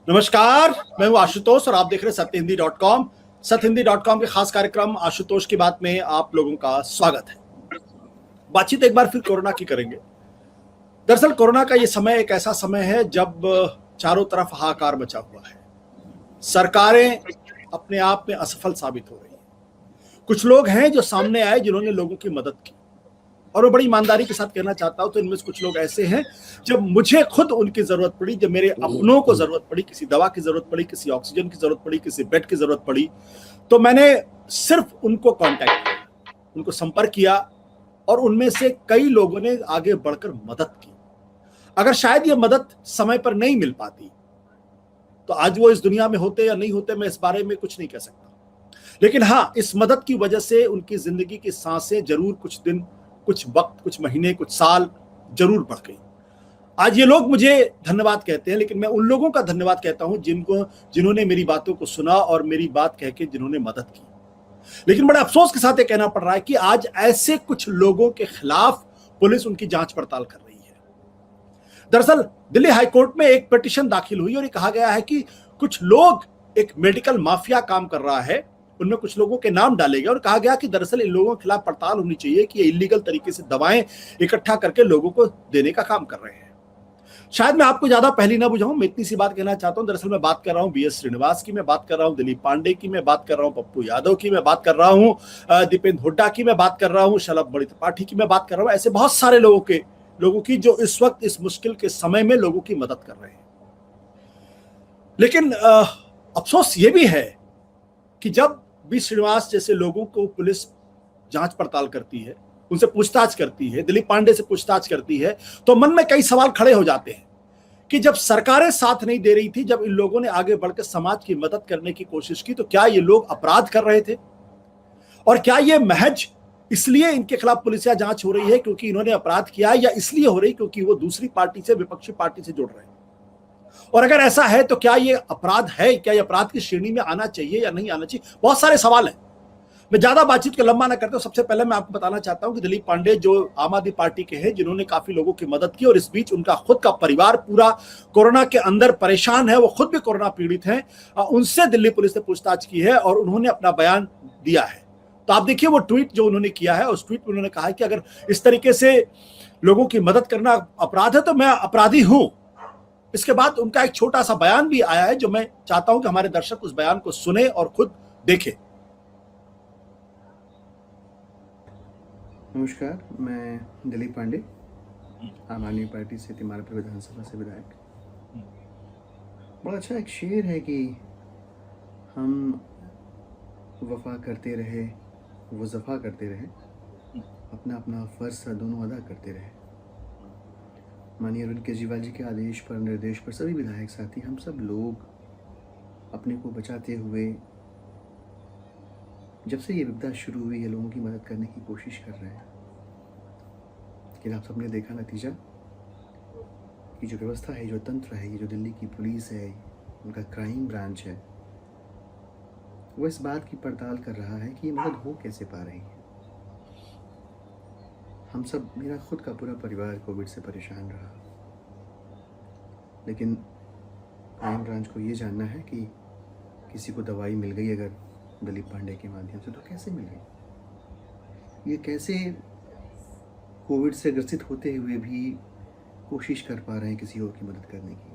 नमस्कार, मैं हूं आशुतोष और आप देख रहे हैं सत्यहिंदी.com। सत्यहिंदी.com के खास कार्यक्रम आशुतोष की बात में आप लोगों का स्वागत है। बातचीत एक बार फिर कोरोना की करेंगे। दरअसल कोरोना का ये समय एक ऐसा समय है जब चारों तरफ हाहाकार मचा हुआ है। सरकारें अपने आप में असफल साबित हो रही हैं। कुछ लोग हैं जो सामने आए जिन्होंने लोगों की मदद की, और मैं बड़ी ईमानदारी के साथ कहना चाहता हूं, तो इनमें से कुछ लोग ऐसे हैं जब मुझे खुद उनकी जरूरत पड़ी, जब मेरे अपनों को जरूरत पड़ी, किसी दवा की जरूरत पड़ी, किसी ऑक्सीजन की जरूरत पड़ी, किसी बेड की जरूरत पड़ी, तो मैंने सिर्फ उनको कांटेक्ट किया, उनको संपर्क किया और उनमें से कई लोगों ने आगे बढ़कर मदद की। अगर शायद ये मदद समय पर नहीं मिल पाती तो आज वो इस दुनिया में होते या नहीं होते, मैं इस बारे में कुछ नहीं कह सकता। लेकिन हाँ, इस मदद की वजह से उनकी जिंदगी की सांसें जरूर कुछ दिन, कुछ वक्त, कुछ महीने, कुछ साल जरूर बढ़ गई। आज ये लोग मुझे धन्यवाद कहते हैं, लेकिन मैं उन लोगों का धन्यवाद कहता हूं जिन्होंने मेरी बातों को सुना और मेरी बात कह के जिन्होंने मदद की। लेकिन बड़े अफसोस के साथ ये कहना पड़ रहा है कि आज ऐसे कुछ लोगों के खिलाफ पुलिस उनकी जांच पड़ताल कर रही है। दरअसल दिल्ली हाईकोर्ट में एक पिटीशन दाखिल हुई और ये कहा गया है कि कुछ लोग, एक मेडिकल माफिया काम कर रहा है, उनमें कुछ लोगों के नाम डाले गए और कहा गया कि दरअसल इन लोगों के खिलाफ पड़ताल होनी चाहिए कि ये इलीगल तरीके से दवाएं इकट्ठा करके लोगों को देने का काम कर रहे हैं। शायद मैं आपको ज्यादा पहली ना बुझाऊं, मैं इतनी सी बात कहना चाहता हूं। दरअसल मैं बात कर रहा हूं बीएस श्रीनिवास की, मैं बात कर रहा हूं दिलीप पांडे की, मैं बात कर रहा हूं पप्पू यादव की, मैं बात कर रहा हूं दीपेंद्र हुड्डा की, मैं बात कर रहा हूं शलभ बड़ी त्रिपाठी की, मैं बात कर रहा हूं ऐसे बहुत सारे लोगों की जो इस वक्त इस मुश्किल के समय में लोगों की मदद कर रहे हैं। लेकिन अफसोस ये भी है कि जब बी श्रीनिवास जैसे लोगों को पुलिस जांच पड़ताल करती है, उनसे पूछताछ करती है, दिलीप पांडे से पूछताछ करती है, तो मन में कई सवाल खड़े हो जाते हैं कि जब सरकारें साथ नहीं दे रही थी, जब इन लोगों ने आगे बढ़कर समाज की मदद करने की कोशिश की, तो क्या ये लोग अपराध कर रहे थे? और क्या ये महज इसलिए इनके खिलाफ पुलिस जांच हो रही है क्योंकि इन्होंने अपराध किया, या इसलिए हो रही क्योंकि वो दूसरी पार्टी से, विपक्षी पार्टी से जुड़ रहे हैं? और अगर ऐसा है तो क्या ये अपराध है? क्या ये अपराध की श्रेणी में आना चाहिए या नहीं आना चाहिए? बहुत सारे सवाल हैं। मैं ज्यादा बातचीत को लंबा ना करते, सबसे पहले मैं आपको बताना चाहता हूं कि दिलीप पांडे जो आम आदमी पार्टी के हैं, जिन्होंने काफी लोगों की मदद की और इस बीच उनका खुद का परिवार पूरा कोरोना के अंदर परेशान है, वो खुद भी कोरोना पीड़ित हैं, उनसे दिल्ली पुलिस ने पूछताछ की है और उन्होंने अपना बयान दिया है। तो आप देखिए वो ट्वीट जो उन्होंने किया है, उस ट्वीट में उन्होंने कहा है कि अगर इस तरीके से लोगों की मदद करना अपराध है तो मैं अपराधी हूं। इसके बाद उनका एक छोटा सा बयान भी आया है जो मैं चाहता हूं कि हमारे दर्शक उस बयान को सुने और खुद देखें। नमस्कार, मैं दिलीप पांडे, आम आदमी पार्टी से तिमारपुर विधानसभा से विधायक। बड़ा अच्छा एक शेर है कि हम वफा करते रहे, वो जफा करते रहे, अपना अपना फर्ज दोनों अदा करते रहे। माननीय अरविंद केजरीवाल जी के आदेश पर, निर्देश पर सभी विधायक साथी, हम सब लोग अपने को बचाते हुए जब से ये विपदा शुरू हुई है लोगों की मदद करने की कोशिश कर रहे हैं। लेकिन आप सबने देखा नतीजा कि जो व्यवस्था है, जो तंत्र है, ये जो दिल्ली की पुलिस है, उनका क्राइम ब्रांच है, वो इस बात की पड़ताल कर रहा है कि ये मदद हो कैसे पा रही है। हम सब, मेरा खुद का पूरा परिवार कोविड से परेशान रहा, लेकिन क्राइम ब्रांच को ये जानना है कि किसी को दवाई मिल गई अगर दिलीप पांडे के माध्यम से, तो कैसे मिल गई, ये कैसे कोविड से ग्रसित होते हुए भी कोशिश कर पा रहे हैं किसी और की मदद करने की।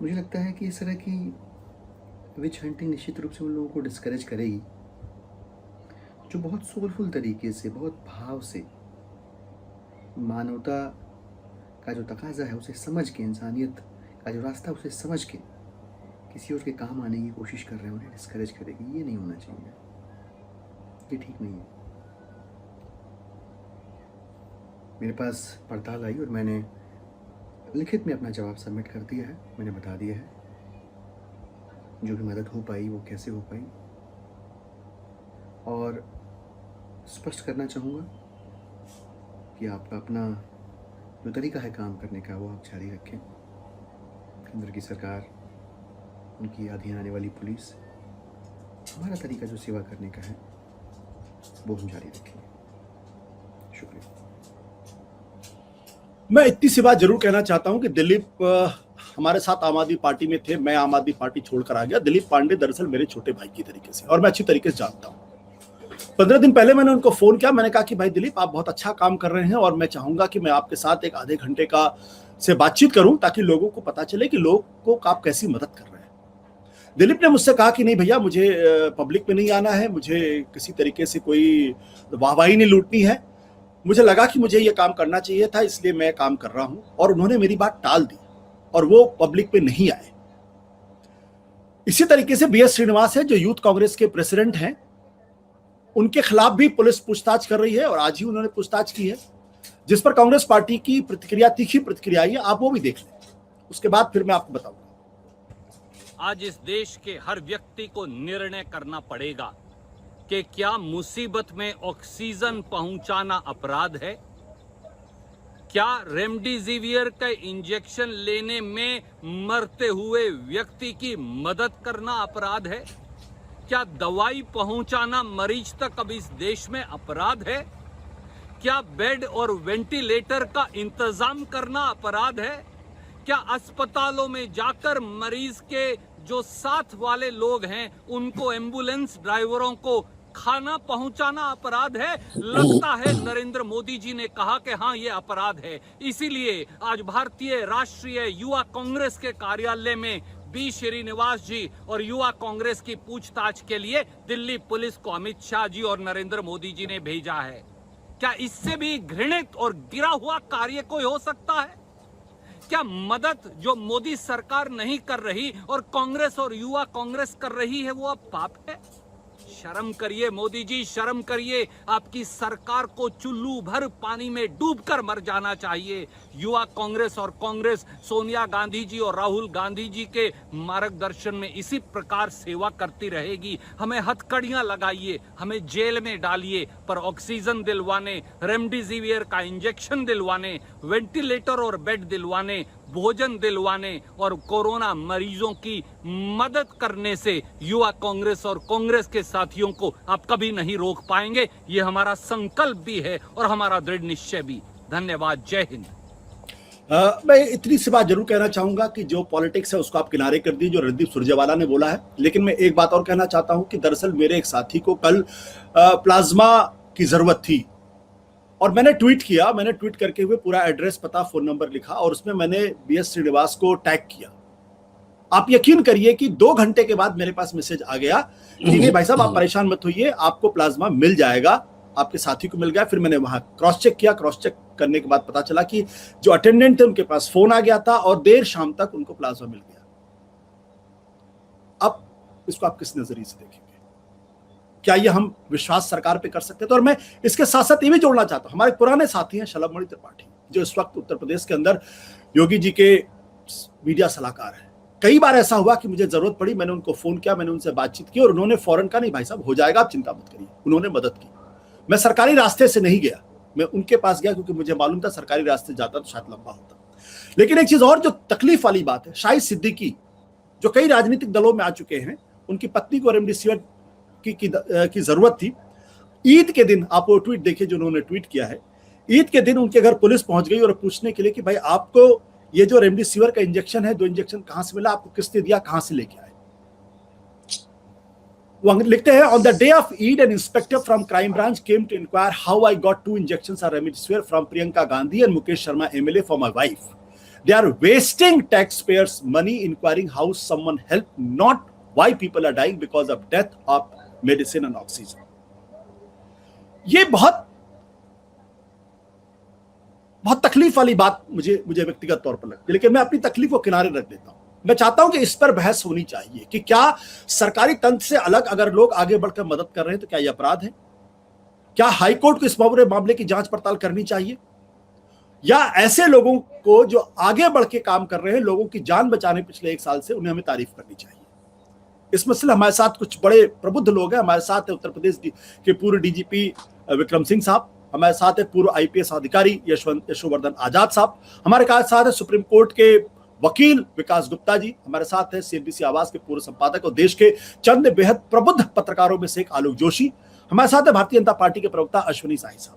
मुझे लगता है कि इस तरह की विच हंटिंग निश्चित रूप से उन लोगों को डिस्करेज करेगी जो बहुत सोलफुल तरीके से, बहुत भाव से, मानवता का जो तकाजा है उसे समझ के, इंसानियत का जो रास्ता उसे समझ के किसी और के काम आने की कोशिश कर रहे हैं, उन्हें डिस्करेज करेगी। ये नहीं होना चाहिए, ये ठीक नहीं है। मेरे पास पड़ताल आई और मैंने लिखित में अपना जवाब सबमिट कर दिया है। मैंने बता दिया है जो भी मदद हो पाई वो कैसे हो पाई, और स्पष्ट करना चाहूँगा कि आपका अपना जो तरीका है काम करने का वो आप जारी रखें। केंद्र की सरकार, उनकी अधीन आने वाली पुलिस, हमारा तरीका जो सेवा करने का है वो हम जारी रखेंगे। शुक्रिया। मैं इतनी सी बात जरूर कहना चाहता हूं कि दिलीप हमारे साथ आम आदमी पार्टी में थे, मैं आम आदमी पार्टी छोड़कर आ गया। दिलीप पांडे दरअसल मेरे छोटे भाई की तरीके से, और मैं अच्छी तरीके से जानता हूँ। 15 दिन पहले मैंने उनको फोन किया, मैंने कहा कि भाई दिलीप, आप बहुत अच्छा काम कर रहे हैं और मैं चाहूंगा कि मैं आपके साथ एक आधे घंटे का से बातचीत करूं, ताकि लोगों को पता चले कि लोगों को आप कैसी मदद कर रहे हैं। दिलीप ने मुझसे कहा कि नहीं भैया, मुझे पब्लिक में नहीं आना है, मुझे किसी तरीके से कोई वाहवाही नहीं लूटनी है, मुझे लगा कि मुझे ये काम करना चाहिए था, इसलिए मैं काम कर रहा हूं। और उन्होंने मेरी बात टाल दी और वो पब्लिक में नहीं आए। इसी तरीके से बीएस श्रीनिवास है, जो यूथ कांग्रेस के प्रेसिडेंट हैं, उनके खिलाफ भी पुलिस पूछताछ कर रही है और आज ही उन्होंने पूछताछ की है, जिस पर कांग्रेस पार्टी की प्रतिक्रिया, तीखी प्रतिक्रिया आई है। आप वो भी देख लें, उसके बाद फिर मैं आपको बताऊंगा। आज इस देश के हर व्यक्ति को निर्णय करना पड़ेगा कि क्या मुसीबत में ऑक्सीजन पहुंचाना अपराध है, क्या रेमडेसिवियर का इंजेक्शन लेने में मरते हुए व्यक्ति की मदद करना अपराध है, क्या दवाई पहुंचाना मरीज तक अब इस देश में अपराध है, क्या बेड और वेंटिलेटर का इंतजाम करना अपराध है, क्या अस्पतालों में जाकर मरीज के जो साथ वाले लोग हैं उनको, एम्बुलेंस ड्राइवरों को खाना पहुंचाना अपराध है। लगता है नरेंद्र मोदी जी ने कहा कि हाँ ये अपराध है। इसीलिए आज भारतीय राष्ट्रीय युवा कांग्रेस के कार्यालय में बी श्रीनिवास जी और युवा कांग्रेस की पूछताछ के लिए दिल्ली पुलिस को अमित शाह जी और नरेंद्र मोदी जी ने भेजा है। क्या इससे भी घृणित और गिरा हुआ कार्य कोई हो सकता है? क्या मदद जो मोदी सरकार नहीं कर रही और कांग्रेस और युवा कांग्रेस कर रही है, वो अब पाप है? शर्म करिए मोदी जी, शर्म करिए। आपकी सरकार को चुल्लू भर पानी में डूबकर मर जाना चाहिए। युवा कांग्रेस और कांग्रेस सोनिया गांधी जी और राहुल गांधी जी के मार्गदर्शन में इसी प्रकार सेवा करती रहेगी। हमें हथकड़ियां लगाइए, हमें जेल में डालिए, पर ऑक्सीजन दिलवाने, रेमडेसिवियर का इंजेक्शन दिलवाने, वेंटिलेटर और बेड दिलवाने, भोजन दिलवाने और कोरोना मरीजों की मदद करने से युवा कांग्रेस और कांग्रेस के साथियों को आप कभी नहीं रोक पाएंगे। ये हमारा संकल्प भी है और हमारा दृढ़ निश्चय भी। धन्यवाद। जय हिंद। मैं इतनी सी बात जरूर कहना चाहूंगा कि जो पॉलिटिक्स है उसको आप किनारे कर दी, जो रणदीप सुरजेवाला ने बोला है। लेकिन मैं एक बात और कहना चाहता हूं कि दरअसल मेरे एक साथी को कल प्लाज्मा की जरूरत थी और मैंने ट्वीट किया। मैंने ट्वीट करके हुए पूरा एड्रेस, पता, फोन नंबर लिखा और उसमें मैंने बीएस श्रीनिवास को टैग किया। आप यकीन करिए कि 2 घंटे के बाद मेरे पास मैसेज आ गया कि नहीं भाई साहब, आप परेशान मत होइए, आपको प्लाज्मा मिल जाएगा, आपके साथी को मिल गया। फिर मैंने वहां क्रॉस चेक किया। क्रॉस चेक करने के बाद पता चला कि जो अटेंडेंट थे उनके पास फोन आ गया था और देर शाम तक उनको प्लाज्मा मिल गया। अब इसको आप किस नजरिए से देखेंगे? क्या ये हम विश्वास सरकार पे कर सकते हैं? तो और मैं इसके साथ साथ ये भी जोड़ना चाहता हूं, हमारे पुराने साथी हैं शलभ मणि त्रिपाठी, जो इस वक्त उत्तर प्रदेश के अंदर योगी जी के मीडिया सलाहकार हैं। कई बार ऐसा हुआ कि मुझे जरूरत पड़ी, मैंने उनको फोन किया, मैंने उनसे बातचीत की और उन्होंने फौरन कहा नहीं भाई साहब हो जाएगा, आप चिंता मत करिए। उन्होंने मदद की। मैं सरकारी रास्ते से नहीं गया, मैं उनके पास गया क्योंकि मुझे मालूम था सरकारी रास्ते जाता तो शायद लंबा होता। लेकिन एक चीज और जो तकलीफ वाली बात है, शाहिद सिद्दीकी जो कई राजनीतिक दलों में आ चुके हैं, उनकी पत्नी को रेमडेसिविर की जरूरत थी। ईद के दिन आप वो ट्वीट देखिए जो उन्होंने ट्वीट किया है। ईद के दिन उनके घर पुलिस पहुंच गई और पूछने के लिए कि भाई आपको ये जो रेमडेसिविर का इंजेक्शन है, 2 इंजेक्शन कहां से मिला, आपको किसने दिया, कहां से लेके आए। वो लिखते हैं, on the day of Eid an inspector from crime branch came to inquire how I got 2 injections of remdesivir from Priyanka Gandhi and Mukesh Sharma MLA for my wife. They are wasting taxpayers' money inquiring how someone helped, not why people are dying because of death of medicine and oxygen. ये बहुत तकलीफ वाली बात मुझे व्यक्तिगत तौर पर लगती है, लेकिन मैं अपनी तकलीफ को किनारे रख देता हूं। मैं चाहता हूं कि इस पर बहस होनी चाहिए कि क्या सरकारी तंत्र से अलग अगर लोग आगे बढ़कर मदद कर रहे हैं तो क्या यह अपराध है? क्या हाईकोर्ट को इस मामले की जांच पड़ताल करनी चाहिए, या ऐसे लोगों को जो आगे बढ़ के काम कर रहे हैं, लोगों की जान बचाने पिछले 1 साल से, उन्हें हमें तारीफ करनी चाहिए। इस मसले हमारे साथ कुछ बड़े प्रबुद्ध लोग हैं। हमारे साथ है उत्तर प्रदेश के पूर्व डीजीपी विक्रम सिंह साहब, हमारे साथ है पूर्व आईपीएस अधिकारी यशोवर्धन आजाद साहब, हमारे साथ है सुप्रीम कोर्ट के वकील विकास गुप्ता जी, हमारे साथ है सीएनबीसी आवाज के पूर्व संपादक और देश के चंद बेहद प्रबुद्ध पत्रकारों में से एक आलोक जोशी, हमारे साथ है भारतीय जनता पार्टी के प्रवक्ता अश्विनी साही साहब।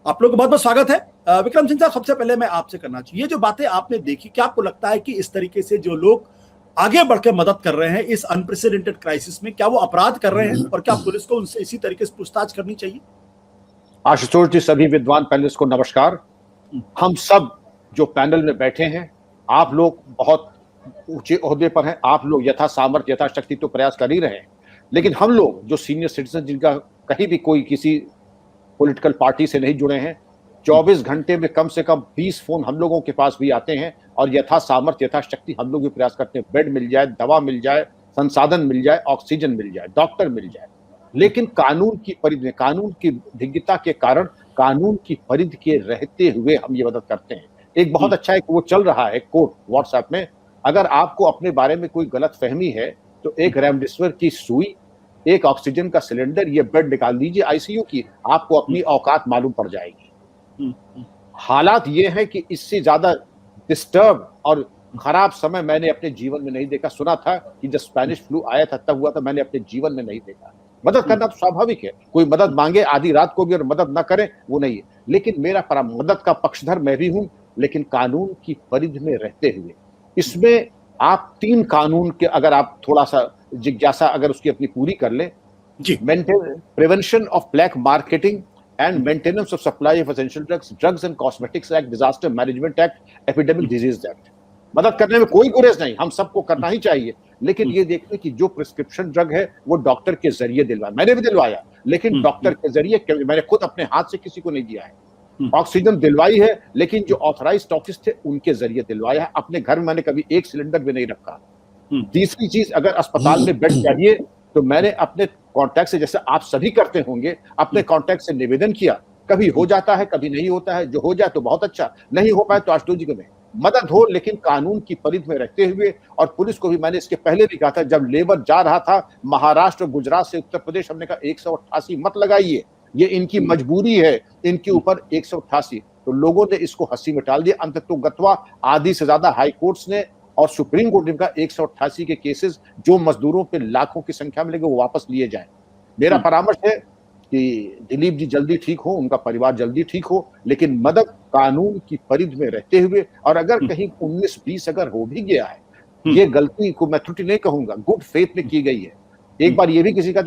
आप लोग का बहुत बहुत स्वागत है। विक्रम सिंह साहब, सबसे पहले मैं आपसे करना चाहिए, ये जो बातें आपने देखी, क्या आपको लगता है कि इस तरीके से जो लोग आगे बढ़ के मदद कर रहे हैं इस अनप्रेसिडेंटेड क्राइसिस में, क्या वो अपराध कर रहे हैं और क्या पुलिस को उनसे इसी तरीके से पूछताछ करनी चाहिए? आशुतोष जी, सभी विद्वान पैनलिस्ट को नमस्कार। हम सब जो पैनल में बैठे हैं, आप लोग बहुत ऊंचे ओहदे पर हैं, आप लोग यथा सामर्थ्य यथाशक्ति तो प्रयास कर ही रहे हैं, लेकिन हम लोग जो सीनियर सिटीजन जिनका कहीं भी कोई किसी पॉलिटिकल पार्टी से नहीं जुड़े हैं, 24 घंटे में कम से कम 20 फोन हम लोगों के पास भी आते हैं और यथा सामर्थ्य यथाशक्ति हम लोग भी प्रयास करते हैं, बेड मिल जाए, दवा मिल जाए, संसाधन मिल जाए, ऑक्सीजन मिल जाए, डॉक्टर मिल जाए। लेकिन कानून की परिधि में, कानून की भिन्नता के कारण, कानून की परिधि के रहते हुए हम ये मदद करते हैं। एक बहुत अच्छा एक वो चल रहा है कोट व्हाट्सएप में, अगर आपको अपने बारे में कोई गलत फहमी है तो एक रेमडेसिविर की सुई, एक ऑक्सीजन का सिलेंडर, ये बेड निकाल दीजिए आईसीयू की, आपको अपनी औकात मालूम पड़ जाएगी। हालात ये है कि इससे ज्यादा डिस्टर्ब और खराब समय मैंने अपने जीवन में नहीं देखा। सुना था कि जब स्पेनिश फ्लू आया था तब हुआ था, मैंने अपने जीवन में नहीं देखा। मदद करना तो स्वाभाविक है, कोई मदद मांगे आधी रात को भी और मदद ना करे वो नहीं है, लेकिन मेरा मदद का पक्षधर मैं भी हूं, लेकिन कानून की परिधि में रहते हुए। इसमें आप 3 कानून के अगर आप थोड़ा सा जिज्ञासा अगर उसकी अपनी पूरी कर लें, जी, prevention of black marketing and maintenance of supply of essential drugs, drugs and cosmetics act, disaster management act, epidemic disease act. मदद करने में कोई गुरेज नहीं, हम सबको करना ही चाहिए, लेकिन ये देखने की जो प्रिस्क्रिप्शन ड्रग है वो डॉक्टर के जरिए दिलवाया, मैंने भी दिलवाया, लेकिन डॉक्टर के जरिए, मैंने खुद अपने हाथ से किसी को नहीं दिया है। ऑक्सीजन दिलवाई है, लेकिन जो ऑथराइज्ड ऑफिस थे उनके जरिए दिलवाया है। अपने घर में मैंने कभी एक सिलेंडर भी नहीं रखा। तीसरी चीज, अगर अस्पताल में बेड चाहिए तो मैंने अपने कॉन्टैक्ट से, जैसे आप सभी करते होंगे, अपने कॉन्टैक्ट से निवेदन किया। कभी हो जाता है, कभी नहीं होता है, जो हो जाए तो बहुत अच्छा, नहीं हो पाए तो आशुतोष जी को नहीं, मदद हो लेकिन कानून की परिधि में रहते हुए। और पुलिस को भी मैंने इसके पहले भी कहा था, जब लेबर जा रहा था महाराष्ट्र गुजरात से उत्तर प्रदेश, हमने कहा 188 मत लगाइए, ये इनकी मजबूरी है, इनके ऊपर 188, तो लोगों ने इसको हंसी में टाल दिया। अंततोगत्वा आधी से ज्यादा हाई कोर्ट्स ने और सुप्रीम कोर्ट ने कहा 188 के केसेस जो मजदूरों पे लाखों की संख्या में लगे वो वापस लिए जाएं। मेरा परामर्श है कि दिलीप जी जल्दी ठीक हो, उनका परिवार जल्दी ठीक हो, लेकिन मदद कानून की परिधि में रहते हुए। और अगर कहीं 19-20 अगर हो भी गया है, ये गलती को मैं त्रुटि नहीं कहूंगा, गुड फेथ में की गई है। एक बार ये भी किसी का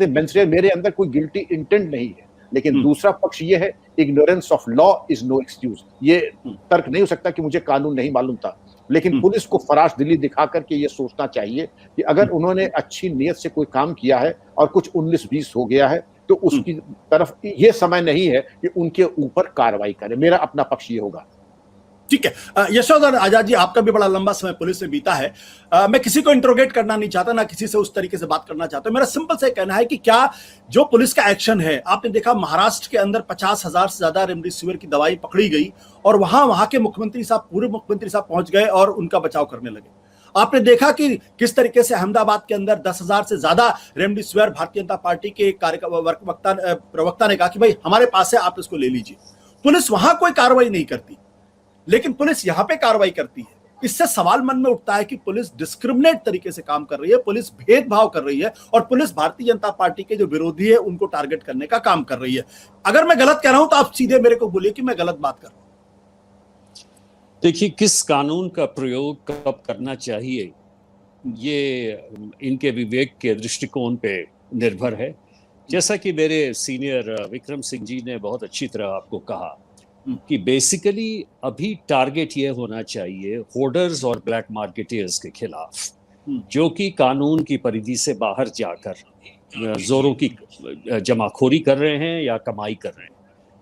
मेरे अंदर कोई गिल्टी इंटेंट नहीं है, लेकिन दूसरा पक्ष ये है, ignorance of law is no excuse. ये तर्क नहीं हो सकता कि मुझे कानून नहीं मालूम था, लेकिन पुलिस को फराश दिली दिखा करके ये सोचना चाहिए कि अगर उन्होंने अच्छी नीयत से कोई काम किया है और कुछ 19-20 हो गया है तो उसकी तरफ ये समय नहीं है कि उनके ऊपर कार्रवाई करें। मेरा अपना पक्ष ये होगा। ठीक है। यशोधर आजाद जी, आपका भी बड़ा लंबा समय पुलिस में बीता है। मैं किसी को इंट्रोगेट करना नहीं चाहता, ना किसी से उस तरीके से बात करना चाहता। मेरा सिंपल से कहना है कि क्या जो पुलिस का एक्शन है, आपने देखा महाराष्ट्र के अंदर 50,000 से ज्यादा रेमडेसिविर की दवाई पकड़ी गई और वहां के मुख्यमंत्री साहब, पूर्व मुख्यमंत्री साहब पहुंच गए और उनका बचाव करने लगे। आपने देखा कि किस तरीके से अहमदाबाद के अंदर 10,000 से ज्यादा रेमडेसिविर भारतीय जनता पार्टी के प्रवक्ता ने कहा कि भाई हमारे पास है, आप इसको ले लीजिए। पुलिस वहां कोई कार्रवाई नहीं करती, लेकिन पुलिस यहां पे कार्रवाई करती है। इससे सवाल मन में उठता है कि पुलिस डिस्क्रिमिनेट तरीके से काम कर रही है, पुलिस भेदभाव कर रही है और पुलिस भारतीय जनता पार्टी के जो विरोधी है उनको टारगेट करने का काम कर रही है। अगर मैं गलत कह रहा हूं तो आप सीधे मेरे को बोलिए कि मैं गलत बात कर रहा हूं। देखिए, किस कानून का प्रयोग कब करना चाहिए ये इनके विवेक के दृष्टिकोण पे निर्भर है। जैसा कि मेरे सीनियर विक्रम सिंह जी ने बहुत अच्छी तरह आपको कहा कि बेसिकली अभी टारगेट ये होना चाहिए होर्डर्स और ब्लैक मार्केटर्स के खिलाफ, जो कि कानून की परिधि से बाहर जाकर जोरों की जमाखोरी कर रहे हैं या कमाई कर रहे हैं।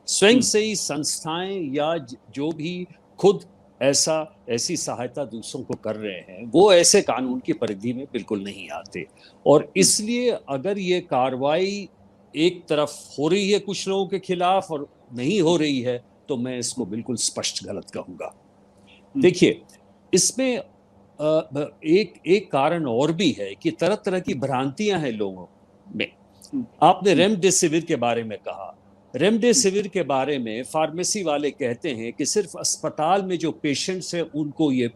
स्वयं से ही संस्थाएं या जो भी खुद ऐसी सहायता दूसरों को कर रहे हैं, वो ऐसे कानून की परिधि में बिल्कुल नहीं आते। और इसलिए अगर ये कार्रवाई एक तरफ हो रही है कुछ लोगों के खिलाफ और नहीं हो रही है, तो मैं इसको बिल्कुल स्पष्ट गलत कहूंगा। देखिए, इसमें एक कारण और भी है कि तरह तरह की भ्रांतियां हैं लोगों में। आपने रेमडेसिविर के बारे में कहा। रेमडेसिविर के बारे में फार्मेसी वाले कहते हैं कि सिर्फ अस्पताल में जो पेशेंट्स हैं उनको ये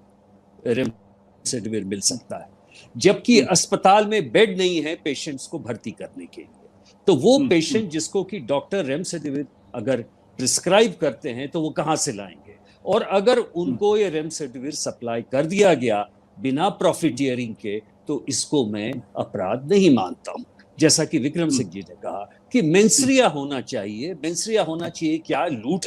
रेमडेसिविर मिल सकता है, जबकि अस्पताल में बेड नहीं है पेशेंट्स को भर्ती करने के लिए। तो वो पेशेंट जिसको कि डॉक्टर रेमडेसिविर अगर प्रिस्क्राइब करते हैं तो वो कहाँ से लाएंगे? और अगर उनको ये रेमडेसिविर सप्लाई कर दिया गया बिना प्रॉफिटियरिंग के, तो इसको मैं अपराध नहीं मानता हूं। जैसा कि विक्रम सिंह जी ने कहा कि मेंसरिया होना चाहिए। मेंसरिया होना चाहिए, क्या लूट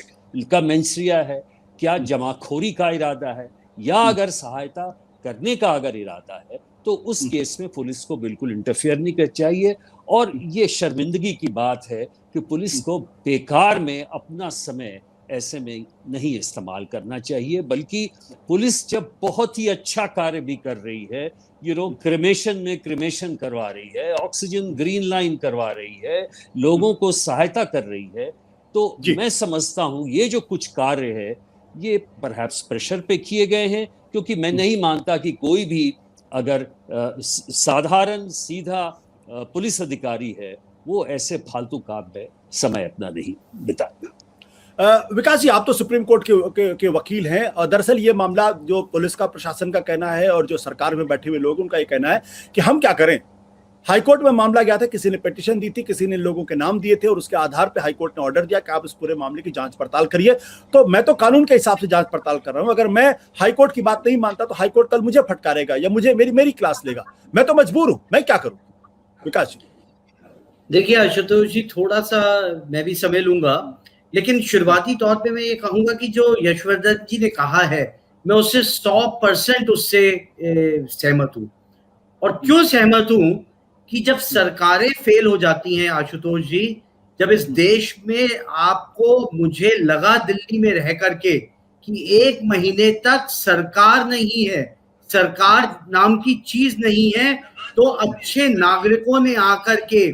का मेंसरिया है, क्या जमाखोरी का इरादा है, या अगर सहायता करने का अगर इरादा है, तो उस केस में पुलिस को बिल्कुल इंटरफेयर नहीं करना चाहिए। और ये शर्मिंदगी की बात है कि पुलिस को बेकार में अपना समय ऐसे में नहीं इस्तेमाल करना चाहिए, बल्कि पुलिस जब बहुत ही अच्छा कार्य भी कर रही है, क्रिमेशन में क्रिमेशन करवा रही है, ऑक्सीजन ग्रीन लाइन करवा रही है, लोगों को सहायता कर रही है, तो मैं समझता हूं ये जो कुछ कार्य है ये परहैप्स प्रेशर पे किए गए हैं, क्योंकि मैं नहीं मानता कि कोई भी अगर साधारण सीधा पुलिस अधिकारी है वो ऐसे फालतू काम में समय अपना नहीं बिताएगा। विकास जी, आप तो सुप्रीम कोर्ट के वकील हैं, और दरअसल ये मामला जो पुलिस का प्रशासन का कहना है और जो सरकार में बैठे हुए लोग उनका ये कहना है कि हम क्या करें। हाईकोर्ट में मामला गया था, किसी ने पिटीशन दी थी, किसी ने लोगों के नाम दिए थे, और उसके आधार पे हाईकोर्ट ने ऑर्डर दिया कि आप इस पूरे मामले की जांच पड़ताल करिए। तो मैं तो कानून के हिसाब से जांच पड़ताल कर रहा हूं। अगर मैं हाईकोर्ट की बात नहीं मानता तो हाईकोर्ट कल मुझे फटकारेगा या मुझे मेरी क्लास लेगा। मैं तो मजबूर हूं, मैं क्या करूं? विकास जी। देखिए आशुतोष जी, थोड़ा सा मैं भी समय लूंगा, लेकिन शुरुआती तौर पे मैं ये कहूंगा कि जो यशवर्धन जी ने कहा है, मैं उससे 100% उससे सहमत हूं। और क्यों सहमत हूं कि जब सरकारें फेल हो जाती हैं आशुतोष जी, जब इस देश में आपको, मुझे लगा दिल्ली में रह करके कि 1 महीने तक सरकार नहीं है, सरकार नाम की चीज नहीं है, तो अच्छे नागरिकों ने आकर के,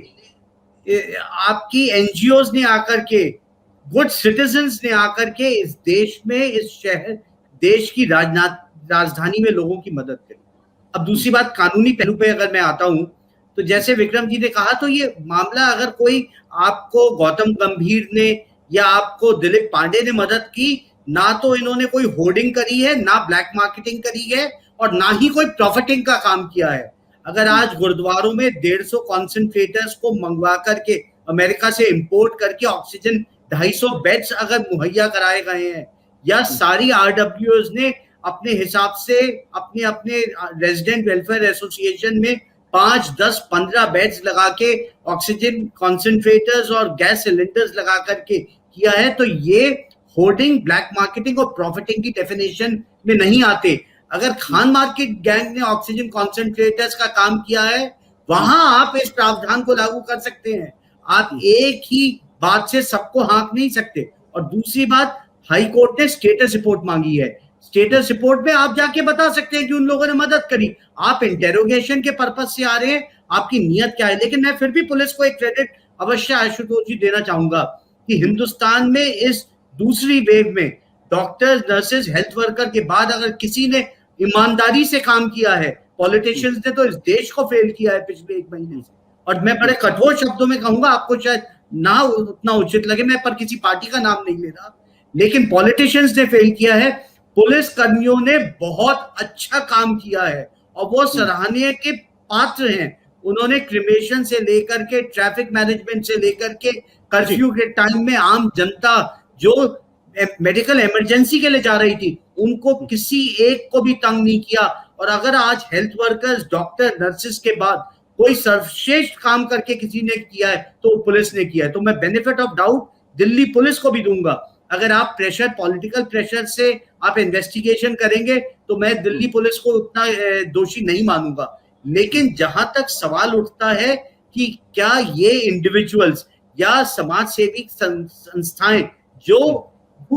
आपकी एनजीओज ने आकर के, गुड सिटीजन्स ने आकर के इस देश में, इस शहर, देश की राजधानी में लोगों की मदद करी। अब दूसरी बात, कानूनी पहलू पे अगर मैं आता हूं, तो जैसे विक्रम जी ने कहा, तो ये मामला अगर कोई आपको गौतम गंभीर ने या आपको दिलीप पांडे ने मदद की, ना तो इन्होंने कोई होर्डिंग करी है, ना ब्लैक मार्केटिंग करी है, और ना ही कोई प्रॉफिटिंग का काम किया है। अगर आज गुरुद्वारों में 150 कॉन्सेंट्रेटर्स को मंगवा करके अमेरिका से इंपोर्ट करके ऑक्सीजन 250 बेड्स अगर मुहैया कराए गए हैं, या सारी आरडब्ल्यूएस ने अपने हिसाब से अपने अपने रेजिडेंट वेलफेयर एसोसिएशन में 5, 10, 15 बेड्स लगा के ऑक्सीजन कॉन्सेंट्रेटर्स और गैस सिलेंडर्स लगा करके किया है, तो ये होर्डिंग, ब्लैक मार्केटिंग और प्रॉफिटिंग की डेफिनेशन में नहीं आते। अगर खान मार्केट गैंग ने ऑक्सीजन कॉन्सेंट्रेटर्स का काम किया है, वहां आप इस प्रावधान को लागू कर सकते हैं। आप एक ही बात से सबको हाँक नहीं सकते। और दूसरी बात, हाई कोर्ट ने स्टेटस रिपोर्ट मांगी है। स्टेटस रिपोर्ट में आप जाके बता सकते हैं कि उन लोगों ने मदद करी। आप इंटेरोगेशन के पर्पज से आ रहे हैं, आपकी नीयत क्या है। लेकिन मैं फिर भी पुलिस को एक क्रेडिट अवश्य आशुतोष जी देना चाहूंगा कि हिंदुस्तान में इस दूसरी वेव में डॉक्टर्स, नर्सेज, हेल्थ वर्कर के बाद अगर किसी ने ईमानदारी से काम किया है, पॉलिटिशियंस ने तो इस देश को फेल किया है पिछले 1 महीने से। और मैं बड़े कठोर शब्दों में कहूंगा, आपको शायद ना उतना उचित लगे, मैं पर किसी पार्टी का नाम नहीं ले रहा, लेकिन पॉलिटिशियंस ने फेल किया है। पुलिस कर्मियों ने बहुत अच्छा काम किया है और वो सराहनीय के पात्र हैं। उन्होंने क्रिमेशन से लेकर के, ट्रैफिक मैनेजमेंट से लेकर के, कर्फ्यू के टाइम में आम जनता जो मेडिकल इमरजेंसी के लिए जा रही थी, उनको किसी एक को भी तंग नहीं किया। और अगर आज हेल्थ वर्कर्स, डॉक्टर, नर्सेस के बाद कोई सर्वश्रेष्ठ काम करके किसी ने किया है तो पुलिस ने किया है। तो मैं benefit of doubt Delhi police को भी दूंगा। अगर आप प्रेशर, पॉलिटिकल प्रेशर से आप इन्वेस्टिगेशन करेंगे तो मैं दिल्ली पुलिस को उतना दोषी नहीं मानूंगा। लेकिन जहां तक सवाल उठता है कि क्या ये इंडिविजुअल्स या समाज सेवी संस्थाएं जो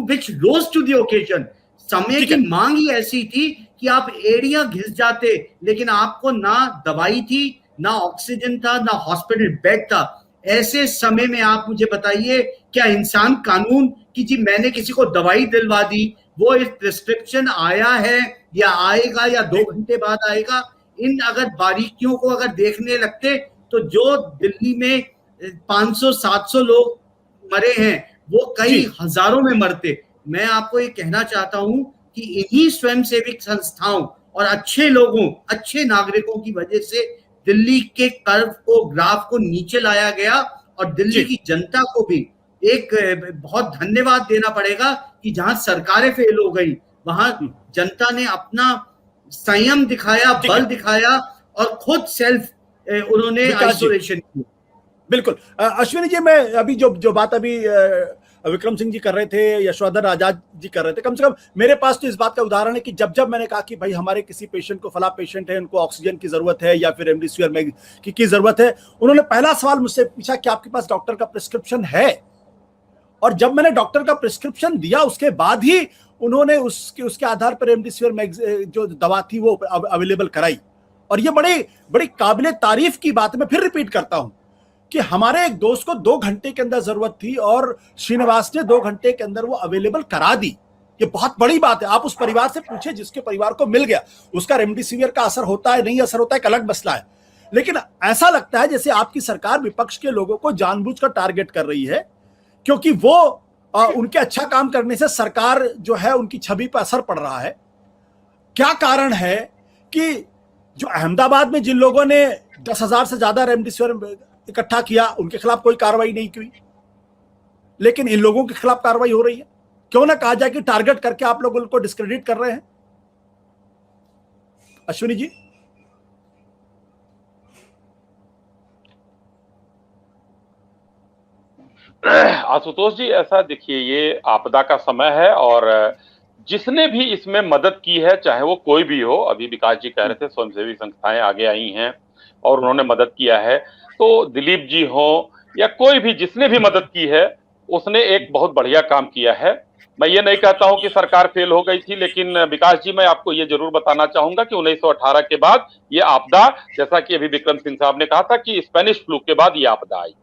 which rose to the occasion, समय की मांग ही ऐसी थी कि आप एड़ियां घिस जाते, लेकिन आपको ना दवाई थी, ना ऑक्सीजन था, ना हॉस्पिटल बेड था। ऐसे समय में आप मुझे बताइए, क्या इंसान कानून की जी मैंने किसी को दवाई दिलवा दी, वो इस प्रिस्क्रिप्शन आया है या आएगा या 2 घंटे बाद आएगा, इन अगर बारीकियों को अगर देखने लगते तो जो दिल्ली में 500-700 लोग मरे हैं वो कई हजारों में मरते। मैं आपको ये कहना चाहता हूं कि इन्हीं स्वयंसेवी संस्थाओं और अच्छे लोगों, अच्छे नागरिकों की वजह से दिल्ली के कर्व को, ग्राफ को नीचे लाया गया और दिल्ली की जनता को भी एक बहुत धन्यवाद देना पड़ेगा कि जहां सरकारें फेल हो गई वहां जनता ने अपना संयम दिखाया, बल दिखाया और खुद सेल्फ उन्होंने आइसोलेशन की। बिल्कुल। अश्विनी जी, मैं अभी जो बात अभी विक्रम सिंह जी कर रहे थे, यशोधर आजाद जी कर रहे थे, कम से कम मेरे पास तो इस बात का उदाहरण है कि जब मैंने कहा कि भाई हमारे किसी पेशेंट को, फला पेशेंट है, उनको ऑक्सीजन की जरूरत है या फिर रेमडेसिविर की जरूरत है, उन्होंने पहला सवाल मुझसे पूछा कि आपके पास डॉक्टर का प्रिस्क्रिप्शन है? और जब मैंने डॉक्टर का प्रिस्क्रिप्शन दिया उसके बाद ही उन्होंने उसके आधार पर रेमडेसिविर जो दवा थी वो अवेलेबल कराई। और ये बड़ी काबिले तारीफ की बात है। मैं फिर रिपीट करता हूं कि हमारे एक दोस्त को 2 घंटे के अंदर जरूरत थी और श्रीनिवास ने 2 घंटे के अंदर वो अवेलेबल करा दी। ये बहुत बड़ी बात है। आप उस परिवार से पूछे जिसके परिवार को मिल गया, उसका रेमडेसिविर का असर होता है नहीं असर होता है एक अलग मसला है, लेकिन ऐसा लगता है जैसे आपकी सरकार विपक्ष के लोगों को जानबूझकर टारगेट कर रही है, क्योंकि वो उनके अच्छा काम करने से सरकार जो है उनकी छवि पर असर पड़ रहा है। क्या कारण है कि जो अहमदाबाद में जिन लोगों ने 10,000 से ज्यादा रेमडेसिविर इकट्ठा किया उनके खिलाफ कोई कार्रवाई नहीं की, लेकिन इन लोगों के खिलाफ कार्रवाई हो रही है? क्यों ना कहा जाए कि टारगेट करके आप लोग उनको डिस्क्रेडिट कर रहे हैं? अश्विनी जी। आशुतोष जी, ऐसा देखिए, ये आपदा का समय है और जिसने भी इसमें मदद की है, चाहे वो कोई भी हो, अभी विकास जी कह रहे थे स्वयंसेवी संस्थाएं आगे आई हैं और उन्होंने मदद किया है, तो दिलीप जी हो या कोई भी जिसने भी मदद की है उसने एक बहुत बढ़िया काम किया है। मैं ये नहीं कहता हूं कि सरकार फेल हो गई थी, लेकिन विकास जी मैं आपको ये जरूर बताना चाहूंगा कि 1918 के बाद ये आपदा, जैसा कि अभी विक्रम सिंह साहब ने कहा था कि स्पेनिश फ्लू के बाद ये आपदा आई,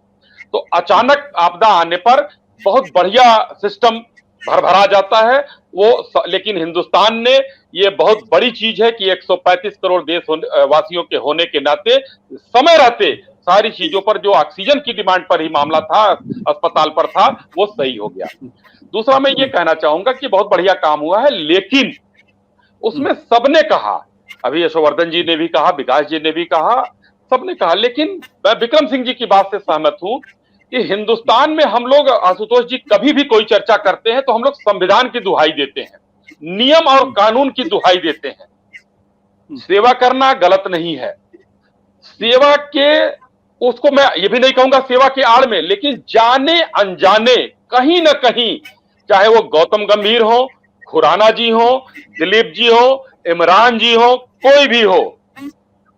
तो अचानक आपदा आने पर बहुत बढ़िया सिस्टम भरभरा जाता है वो। लेकिन हिंदुस्तान ने ये बहुत बड़ी चीज है कि 135 करोड़ देश वासियों के होने के नाते समय रहते सारी चीजों पर, जो ऑक्सीजन की डिमांड पर ही मामला था, अस्पताल पर था, वो सही हो गया। दूसरा मैं ये कहना चाहूंगा कि बहुत बढ़िया काम हुआ है, लेकिन उसमें सबने कहा, अभी यशोवर्धन जी ने भी कहा, विकास जी ने भी कहा, सबने कहा, लेकिन मैं विक्रम सिंह जी की बात से सहमत हूं कि हिंदुस्तान में हम लोग, आशुतोष जी, कभी भी कोई चर्चा करते हैं तो हम लोग संविधान की दुहाई देते हैं, नियम और कानून की दुहाई देते हैं। सेवा करना गलत नहीं है, सेवा के, उसको मैं ये भी नहीं कहूंगा सेवा के आड़ में, लेकिन जाने अनजाने कहीं ना कहीं, चाहे वो गौतम गंभीर हो, खुराना जी हो, दिलीप जी हो, इमरान जी हो, कोई भी हो,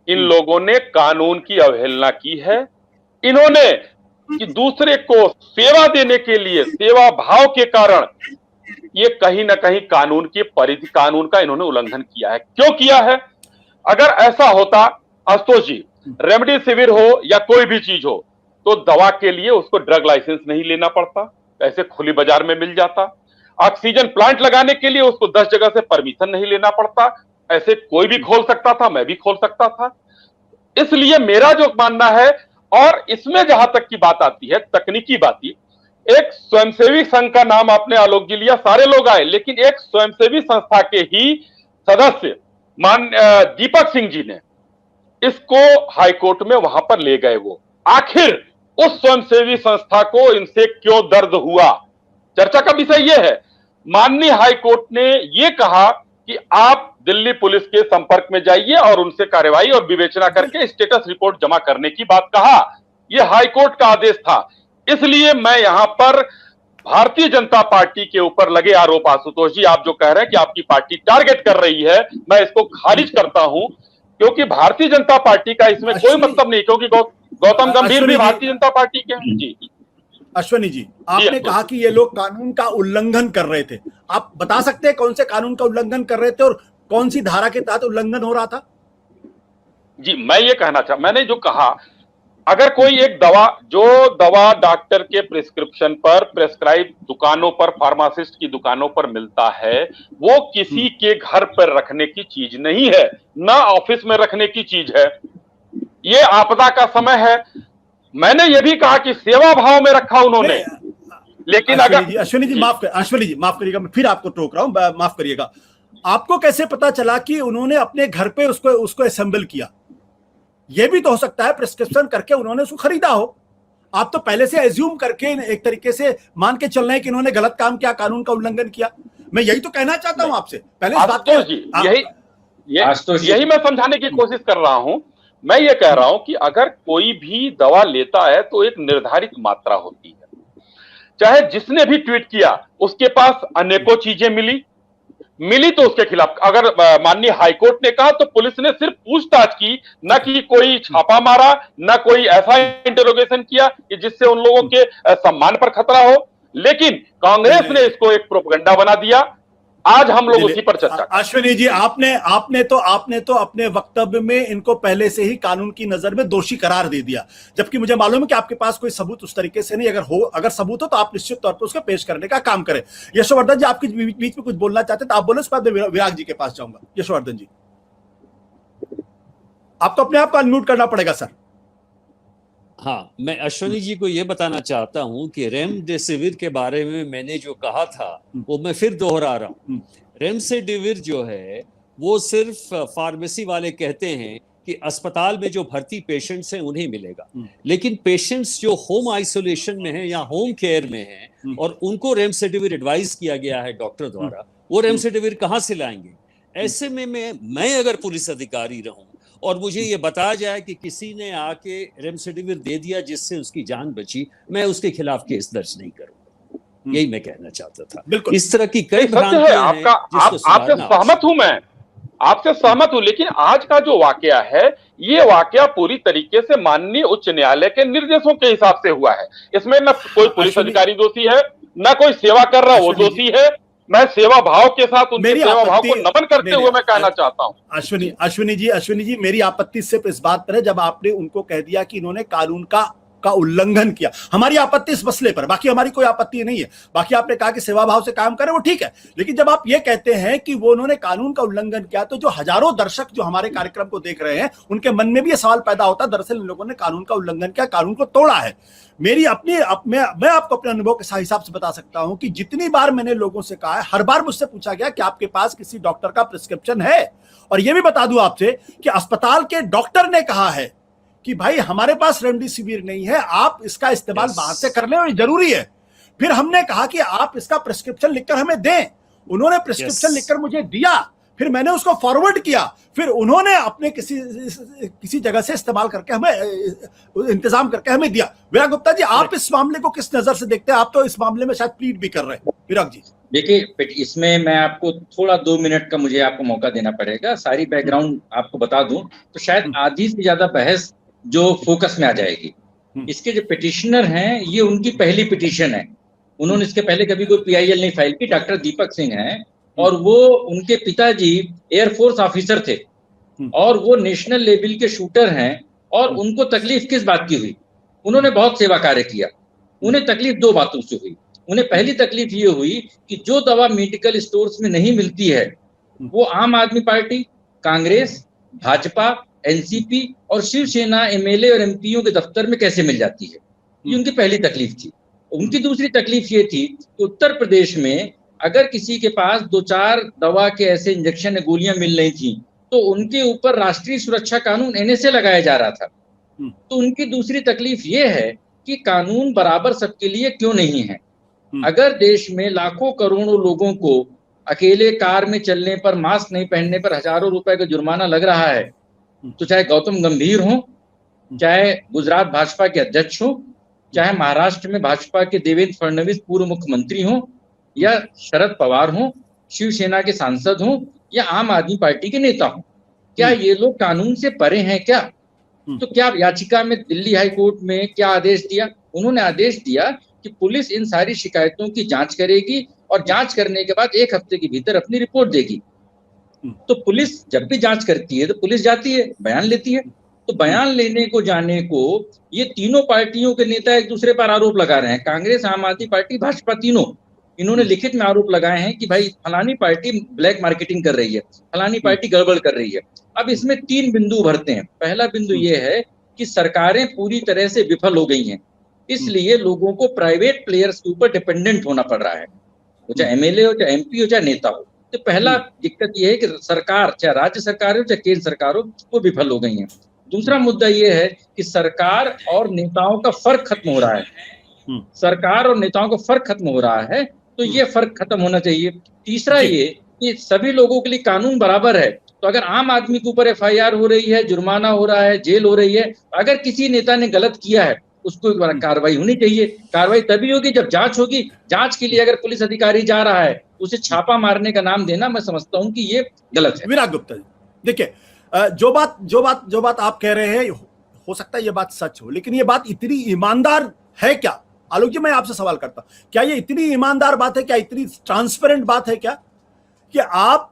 इन लोगों ने कानून की अवहेलना की है। इन्होंने कि दूसरे को सेवा देने के लिए, सेवा भाव के कारण, ये कहीं ना कहीं कानून की परिधि, कानून का इन्होंने उल्लंघन किया है। क्यों किया है? अगर ऐसा होता आशुतोष जी, रेमडेसिविर हो या कोई भी चीज हो, तो दवा के लिए उसको ड्रग लाइसेंस नहीं लेना पड़ता, ऐसे खुली बाजार में मिल जाता। ऑक्सीजन प्लांट लगाने के लिए उसको 10 जगह से परमिशन नहीं लेना पड़ता, ऐसे कोई भी खोल सकता था, मैं भी खोल सकता था। इसलिए मेरा जो मानना है, और इसमें जहां तक की बात आती है तकनीकी बाती, एक स्वयंसेवी संघ का नाम आपने आलोक जी लिया, सारे लोग आए, लेकिन एक स्वयंसेवी संस्था के ही सदस्य दीपक सिंह जी ने इसको हाईकोर्ट में वहां पर ले गए। वो आखिर उस स्वयंसेवी संस्था को इनसे क्यों दर्द हुआ, चर्चा का विषय यह है। माननीय हाईकोर्ट ने यह कहा कि आप दिल्ली पुलिस के संपर्क में जाइए और उनसे कार्रवाई और विवेचना करके स्टेटस रिपोर्ट जमा करने की बात कहा। यह हाईकोर्ट का आदेश था। इसलिए मैं यहां पर भारतीय जनता पार्टी के ऊपर लगे आरोप, आशुतोष जी, आप जो कह रहे हैं कि आपकी पार्टी टारगेट कर रही है, मैं इसको खारिज करता हूं, क्योंकि भारतीय जनता पार्टी का इसमें कोई मतलब नहीं, क्योंकि गौतम गंभीर भी भारतीय जनता पार्टी के हैं। जी अश्विनी जी, आपने कहा कि ये लोग कानून का उल्लंघन कर रहे थे, आप बता सकते हैं कौन से कानून का उल्लंघन कर रहे थे और कौन सी धारा के तहत उल्लंघन हो रहा था? जी, मैं ये कहना चाह, मैंने जो कहा, अगर कोई एक दवा, जो दवा डॉक्टर के प्रिस्क्रिप्शन पर, प्रेस्क्राइब दुकानों पर, फार्मासिस्ट की दुकानों पर मिलता है, वो किसी के घर पर रखने की चीज नहीं है, ना ऑफिस में रखने की चीज है। ये आपदा का समय है। मैंने ये भी कहा कि सेवा भाव में रखा उन्होंने, लेकिन अश्विनी जी माफ करिएगा, मैं फिर आपको टोक रहा हूं, माफ करिएगा। आपको कैसे पता चला कि उन्होंने अपने घर पे उसको असेंबल किया? यह भी तो हो सकता है प्रिस्क्रिप्शन करके उन्होंने उसको खरीदा हो। आप तो पहले से एज्यूम करके एक तरीके से मान के चल रहे हैं कि इन्होंने गलत काम किया, कानून का उल्लंघन किया। मैं यही तो कहना चाहता हूं आपसे पहले इस बात को यही मैं समझाने की कोशिश कर रहा हूं। मैं ये कह रहा हूं कि अगर कोई भी दवा लेता है तो एक निर्धारित मात्रा होती है। चाहे जिसने भी ट्वीट किया उसके पास अनेकों चीजें मिली तो उसके खिलाफ अगर माननीय हाईकोर्ट ने कहा तो पुलिस ने सिर्फ पूछताछ की, न कि कोई छापा मारा, न कोई ऐसा इंटरोगेशन किया कि जिससे उन लोगों के सम्मान पर खतरा हो। लेकिन कांग्रेस ने इसको एक प्रोपेगेंडा बना दिया। आज हम लोग उसी पर चर्चा। अश्विनी जी, आपने तो अपने वक्तव्य में इनको पहले से ही कानून की नजर में दोषी करार दे दिया, जबकि मुझे मालूम है कि आपके पास कोई सबूत उस तरीके से नहीं। अगर सबूत हो तो आप निश्चित तौर पर उसको पेश करने का काम करें। यशोवर्धन जी, आपके बीच में कुछ बोलना चाहते तो आप बोले, उसके बाद मैं विराग जी के पास जाऊंगा। यशोवर्धन जी, आपको अपने आप को अनम्यूट करना पड़ेगा सर। हाँ, मैं अश्विनी जी को ये बताना चाहता हूं कि रेमडेसिविर के बारे में मैंने जो कहा था वो मैं फिर दोहरा रहा हूं। रेमडेसिविर जो है वो सिर्फ फार्मेसी वाले कहते हैं कि अस्पताल में जो भर्ती पेशेंट्स हैं उन्हें मिलेगा, लेकिन पेशेंट्स जो होम आइसोलेशन में हैं या होम केयर में हैं और उनको रेमडेसिविर एडवाइस किया गया है डॉक्टर द्वारा, वो रेमडेसिविर कहाँ से लाएंगे? ऐसे में मैं अगर पुलिस अधिकारी रहूं और मुझे ये बताया जाए कि किसी ने आके रेमडेसिविर दे दिया जिससे उसकी जान बची, मैं उसके खिलाफ केस दर्ज नहीं करूंगा। यही मैं कहना चाहता था। इस तरह की कई भ्रांतियां हैं आपसे सहमत हूं, मैं आपसे सहमत हूं। लेकिन आज का जो वाकया है, ये वाकया पूरी तरीके से माननीय उच्च न्यायालय के निर्देशों के हिसाब से हुआ है। इसमें न कोई पुलिस अधिकारी दोषी है, न कोई सेवा कर रहा वो दोषी है। मैं सेवा भाव के साथ उनके सेवा भाव को नमन करते हुए मैं कहना चाहता हूं। अश्विनी जी, मेरी आपत्ति सिर्फ इस बात पर है जब आपने उनको कह दिया कि इन्होंने कानून का उल्लंघन किया। हमारी आपत्ति इस मसले पर, बाकी हमारी कोई आपत्ति नहीं है। बाकी आपने कहा कि सेवा भाव से काम करें, वो ठीक है, लेकिन जब आप ये कहते हैं कि वो उन्होंने कानून का उल्लंघन किया, तो जो हजारों दर्शक जो हमारे कार्यक्रम को देख रहे हैं उनके मन में भी ये सवाल पैदा होता है, दरअसल इन लोगों ने कानून का उल्लंघन किया, कानून को तोड़ा है। मैं आपको अपने अनुभव के हिसाब से बता सकता हूं कि जितनी बार मैंने लोगों से कहा है, हर बार मुझसे पूछा गया कि आपके पास किसी डॉक्टर का प्रिस्क्रिप्शन है। और यह भी बता दूं आपसे कि अस्पताल के डॉक्टर ने कहा है कि भाई हमारे पास रेमडेसिविर नहीं है, आप इसका इस्तेमाल बाहर से कर लें और जरूरी है। फिर हमने कहा कि आप इसका प्रिस्क्रिप्शन लिखकर हमें दें। उन्होंने प्रिस्क्रिप्शन लिखकर मुझे दिया, फिर मैंने उसको फॉरवर्ड किया, फिर उन्होंने अपने किसी जगह से इस्तेमाल करके हमें इंतजाम करके हमें दिया। विराग गुप्ता जी, आप इस मामले को किस नजर से देखते हैं? आप तो इस मामले में शायद प्लीड भी कर रहे हैं। विराग जी, देखिए, इसमें मैं आपको थोड़ा 2 मिनट का मुझे आपको मौका देना पड़ेगा। सारी बैकग्राउंड आपको बता दूं तो शायद आधी से ज्यादा बहस जो फोकस में आ जाएगी। इसके जो पिटिशनर हैं, ये उनकी पहली पिटीशन है। उन्होंने इसके पहले कभी कोई PIL नहीं फाइल की। डॉक्टर दीपक सिंह हैं और वो उनके पिताजी एयरफोर्स ऑफिसर थे और वो नेशनल लेवल के शूटर हैं। और उनको तकलीफ किस बात की हुई? उन्होंने बहुत सेवा कार्य किया। उन्हें तकलीफ 2 बातों से हुई। उन्हें पहली तकलीफ ये हुई कि जो दवा मेडिकल स्टोर्स में नहीं मिलती है वो आम आदमी पार्टी, कांग्रेस, भाजपा, NCP और शिवसेना MLA और MPओ के दफ्तर में कैसे मिल जाती है। ये उनकी पहली तकलीफ थी। उनकी दूसरी तकलीफ ये थी कि उत्तर प्रदेश में अगर किसी के पास 2-4 दवा के ऐसे इंजेक्शन या गोलियां मिल रही थी तो उनके ऊपर राष्ट्रीय सुरक्षा कानून NSA लगाया जा रहा था। तो उनकी दूसरी तकलीफ ये है कि कानून बराबर सबके लिए क्यों नहीं है। अगर देश में लाखों करोड़ों लोगों को अकेले कार में चलने पर, मास्क नहीं पहनने पर हजारों रुपए का जुर्माना लग रहा है, तो चाहे गौतम गंभीर हो, चाहे गुजरात भाजपा के अध्यक्ष हो, चाहे महाराष्ट्र में भाजपा के देवेंद्र फडणवीस पूर्व मुख्यमंत्री हो, या शरद पवार हो, शिवसेना के सांसद हो, या आम आदमी पार्टी के नेता हो, क्या ये लोग कानून से परे हैं क्या? तो क्या याचिका में दिल्ली हाई कोर्ट में क्या आदेश दिया? उन्होंने आदेश दिया कि पुलिस इन सारी शिकायतों की जांच करेगी और जांच करने के बाद 1 हफ्ते के भीतर अपनी रिपोर्ट देगी। तो पुलिस जब भी जांच करती है तो पुलिस जाती है, बयान लेती है। तो बयान लेने को जाने को ये तीनों पार्टियों के नेता एक दूसरे पर आरोप लगा रहे हैं। कांग्रेस, आम आदमी पार्टी, भाजपा, तीनों इन्होंने लिखित में आरोप लगाए हैं कि भाई फलानी पार्टी ब्लैक मार्केटिंग कर रही है, फलानी पार्टी गड़बड़ कर रही है। अब इसमें 3 बिंदु उभरते हैं। पहला बिंदु ये है कि सरकारें पूरी तरह से विफल हो गई हैं, इसलिए लोगों को प्राइवेट प्लेयर्स के ऊपर डिपेंडेंट होना पड़ रहा है, चाहे MLA हो, चाहे MP हो, चाहे नेता हो। तो पहला दिक्कत यह है कि सरकार, चाहे राज्य सरकार हो चाहे केंद्र सरकार हो, वो विफल हो गई है। दूसरा मुद्दा ये है कि सरकार और नेताओं का फर्क खत्म हो रहा है। सरकार और नेताओं का फर्क खत्म हो रहा है, तो ये फर्क खत्म होना चाहिए। तीसरा ये कि सभी लोगों के लिए कानून बराबर है। तो अगर आम आदमी के ऊपर एफआईआर हो रही है, जुर्माना हो रहा है, जेल हो रही है, अगर किसी नेता ने गलत किया है उसको कार्रवाई होनी चाहिए। कार्रवाई तभी होगी जब जांच होगी। जांच के लिए अगर पुलिस अधिकारी जा रहा है उसे छापा मारने का नाम देना, मैं समझता हूं कि ये गलत है। विराग गुप्ता जी, देखिए जो बात आप कह रहे हैं, हो सकता है ये बात सच हो, लेकिन ये बात इतनी ईमानदार है क्या? आलोक जी, मैं आपसे सवाल करता हूं, क्या ये इतनी ईमानदार बात है? क्या इतनी ट्रांसपेरेंट बात है क्या कि आप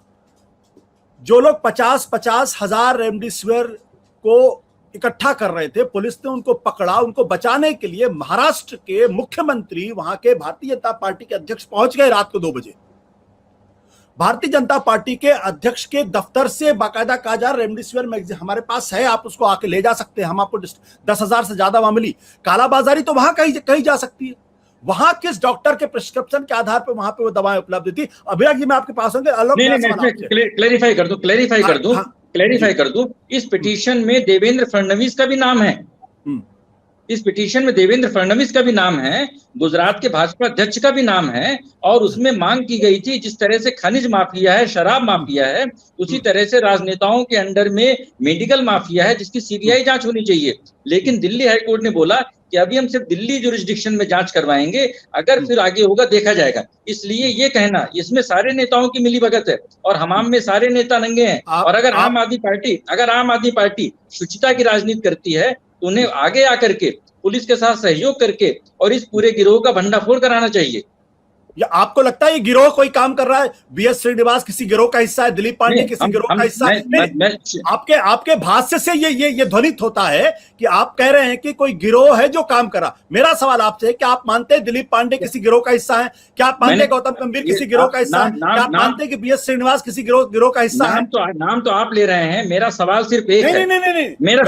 जो लोग 50-50 हजार रेमडेसिविर को इकट्ठा कर रहे थे, पुलिस ने उनको पकड़ा, उनको बचाने के लिए महाराष्ट्र के मुख्यमंत्री, वहां के भारतीय जनता पार्टी के अध्यक्ष पहुंच गए रात को 2 बजे। भारतीय जनता पार्टी के अध्यक्ष के दफ्तर से बाकायदा कहा जा रहा रेमडेसिविर हमारे पास है, आप उसको आके ले जा सकते हैं, हम आपको 10,000 से ज्यादा मामूली। कालाबाजारी तो वहां कहीं जा सकती है। वहां किस डॉक्टर के प्रिस्क्रिप्शन के आधार पर वहां पे वो दवाएं उपलब्ध थी? अभिराग जी, मैं आपके पास होंगे। क्लेरिफाई कर दूं, इस पिटीशन में देवेंद्र फडणवीस का भी नाम है। इस पिटीशन में देवेंद्र फडणवीस का भी नाम है, गुजरात के भाजपा अध्यक्ष का भी नाम है, और उसमें मांग की गई थी जिस तरह से खनिज माफिया है, शराब माफिया है, उसी तरह से राजनेताओं के अंडर में मेडिकल माफिया है जिसकी सीबीआई जांच होनी चाहिए। लेकिन दिल्ली हाईकोर्ट ने बोला कि अभी हम सिर्फ दिल्ली जुरिस्डिक्शन में जांच करवाएंगे, अगर फिर आगे होगा देखा जाएगा। इसलिए ये कहना इसमें सारे नेताओं की मिलीभगत है और हमाम में सारे नेता नंगे हैं। और अगर आम आदमी पार्टी शुचिता की राजनीति करती है तो उन्हें आगे आकर के पुलिस के साथ सहयोग करके और इस पूरे गिरोह का भंडाफोड़ कराना चाहिए। या आपको लगता है ये गिरोह कोई काम कर रहा है? बीएस श्रीनिवास किसी गिरोह का हिस्सा है, दिलीप पांडे किसी गिरोह का हिस्सा है? आपके भाष्य से ये ध्वनित होता है कि आप कह रहे हैं कि कोई गिरोह है जो काम करा। मेरा सवाल आपसे है कि आप मानते हैं दिलीप पांडे किसी गिरोह का हिस्सा है? क्या आप मानते हैं गौतम गंभीर किसी गिरोह का हिस्सा है? क्या आप मानते हैं कि बीएस श्रीनिवास किसी गिरोह का हिस्सा है? नाम तो आप ले रहे हैं, मेरा सवाल सिर्फ एक है। नहीं, मेरा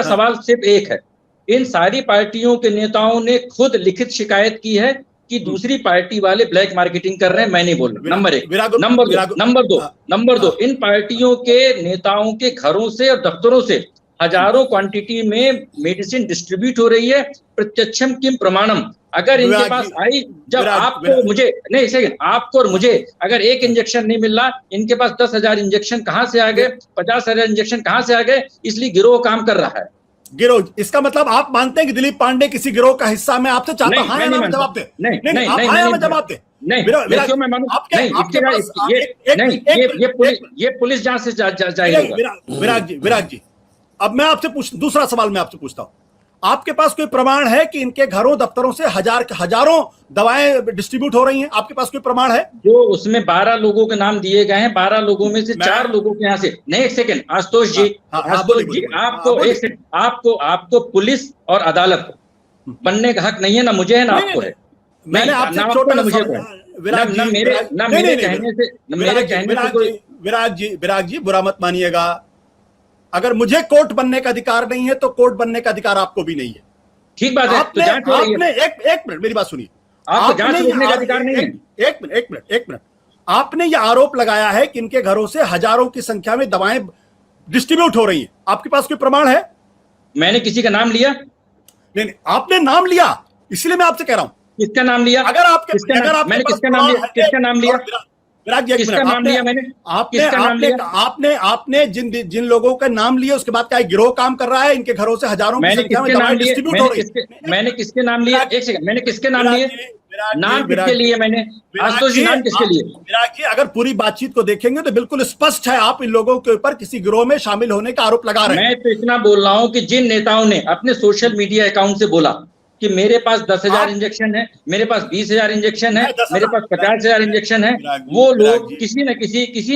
सवाल सिर्फ एक है। इन सारी पार्टियों के नेताओं ने खुद लिखित शिकायत की है कि दूसरी पार्टी वाले ब्लैक मार्केटिंग कर रहे हैं। मैं नहीं बोल रहा। नंबर 1। नंबर दो, इन पार्टियों के नेताओं के घरों से और दफ्तरों से हजारों क्वांटिटी में मेडिसिन डिस्ट्रीब्यूट हो रही है। प्रत्यक्षम किम प्रमाणम। अगर इनके पास आई, जब आपको और मुझे अगर एक इंजेक्शन नहीं मिल रहा, इनके पास 10,000 इंजेक्शन कहां से आ गए, 50,000 इंजेक्शन कहां से आ गए? इसलिए गिरोह काम कर रहा है। गिरोह, इसका मतलब आप मानते हैं कि दिलीप पांडे किसी गिरोह का हिस्सा? मैं आपसे चाहता हूं, हाँ या ना में जवाब दे। नहीं, जवाब दे। ये पुलिस जांच से जाहिर होगा। विराग जी, अब मैं आपसे दूसरा सवाल मैं आपसे पूछता हूं, आपके पास कोई प्रमाण है कि इनके घरों दफ्तरों से हजारों दवाएं डिस्ट्रीब्यूट हो रही हैं? आपके पास कोई प्रमाण है? जो उसमें 12 लोगों के नाम दिए गए हैं, 12 लोगों में से 4 लोगों के यहाँ से। नहीं, एक सेकंड आशुतोष जी, आपको पुलिस और अदालत बनने का हक नहीं है, ना मुझे है ना आपको है। मैंने आपसे छोटा मुझे विराग जी बुरा मत मानिएगा, अगर मुझे कोर्ट बनने का अधिकार नहीं है तो कोर्ट बनने का अधिकार आपको भी नहीं है। ठीक बात है। आपने एक मिनट मेरी बात सुनिए। आपको जांच रोकने का अधिकार नहीं है। एक मिनट आपने ये आरोप लगाया है कि इनके घरों से हजारों की संख्या में दवाएं डिस्ट्रीब्यूट हो रही हैं। आपके पास कोई प्रमाण है? मैंने किसी का नाम लिया? नहीं, आपने नाम लिया, इसलिए मैं आपसे कह रहा हूं। किसका नाम लिया? मैंने किसका नाम लिया? किसका नाम लिया मैंने? आपने जिन लोगों का नाम लिया उसके बाद क्या गिरोह काम कर रहा है? इनके घरों से हजारों की संख्या में दवाएं डिस्ट्रीब्यूट हो रही है। मैंने किसके नाम लिया? एक सेकंड, मैंने किसके नाम लिए? नाम किसके लिए मैंने? आशुतोष जी, नाम किसके लिए? विराग जी, अगर पूरी बातचीत को देखेंगे तो बिल्कुल स्पष्ट है आप इन लोगों के ऊपर किसी गिरोह में शामिल होने का आरोप लगा रहे हैं। मैं तो इतना बोल रहा हूं कि जिन नेताओं ने अपने सोशल मीडिया अकाउंट से बोला कि मेरे पास 10,000 इंजेक्शन है, मेरे पास 20,000 इंजेक्शन है, मेरे पास 50,000 इंजेक्शन है, वो लोग किसी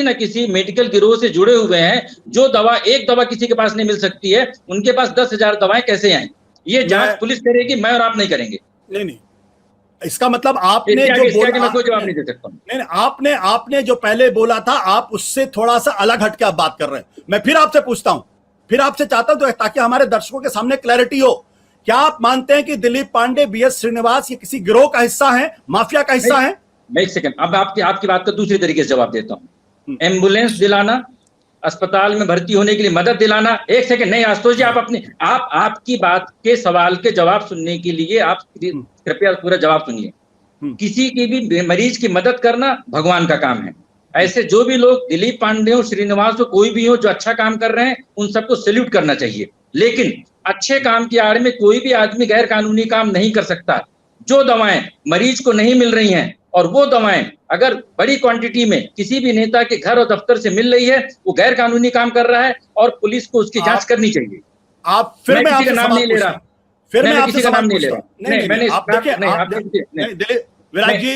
न किसी मेडिकल गिरोह से जुड़े हुए हैं। जो एक दवा किसी के पास नहीं मिल सकती है, उनके पास 10,000 दवाएं कैसे आए? ये जांच पुलिस करेगी, मैं और आप नहीं करेंगे। नहीं, इसका मतलब आपने जो बोला, मैं कोई जवाब नहीं दे सकता। नहीं, आपने जो पहले बोला था, आप उससे थोड़ा सा अलग हटके आप बात कर रहे हैं। मैं फिर आपसे पूछता हूं, फिर आपसे चाहता हूं ताकि हमारे दर्शकों के सामने क्लैरिटी हो। क्या आप मानते हैं कि दिलीप पांडे, बीएस श्रीनिवास ये किसी गिरोह का हिस्सा है, माफिया का हिस्सा है? मैं एक सेकंड, अब आपकी बात का दूसरी तरीके से जवाब देता हूं। एम्बुलेंस दिलाना, अस्पताल में भर्ती होने के लिए मदद दिलाना। एक सेकंड, नहीं आशुतोष जी, आप आपकी बात के सवाल के जवाब सुनने के लिए आप कृपया पूरा जवाब सुनिए। किसी की भी मरीज की मदद करना भगवान का काम है। ऐसे जो भी लोग दिलीप पांडे हो, श्रीनिवास हो, कोई भी हो जो अच्छा काम कर रहे हैं, उन सबको सैल्यूट करना चाहिए। लेकिन अच्छे काम की आड़ में कोई भी आदमी गैर कानूनी काम नहीं कर सकता। जो दवाएं मरीज को नहीं मिल रही हैं और वो दवाएं अगर बड़ी क्वांटिटी में किसी भी नेता के घर और दफ्तर से मिल रही है, वो गैर कानूनी काम कर रहा है और पुलिस को उसकी जांच करनी चाहिए। आप फिर मैं किसी का नाम नहीं ले रहा, फिर मैं किसी का नाम नहीं ले रहा। नहीं, मैंने विराग जी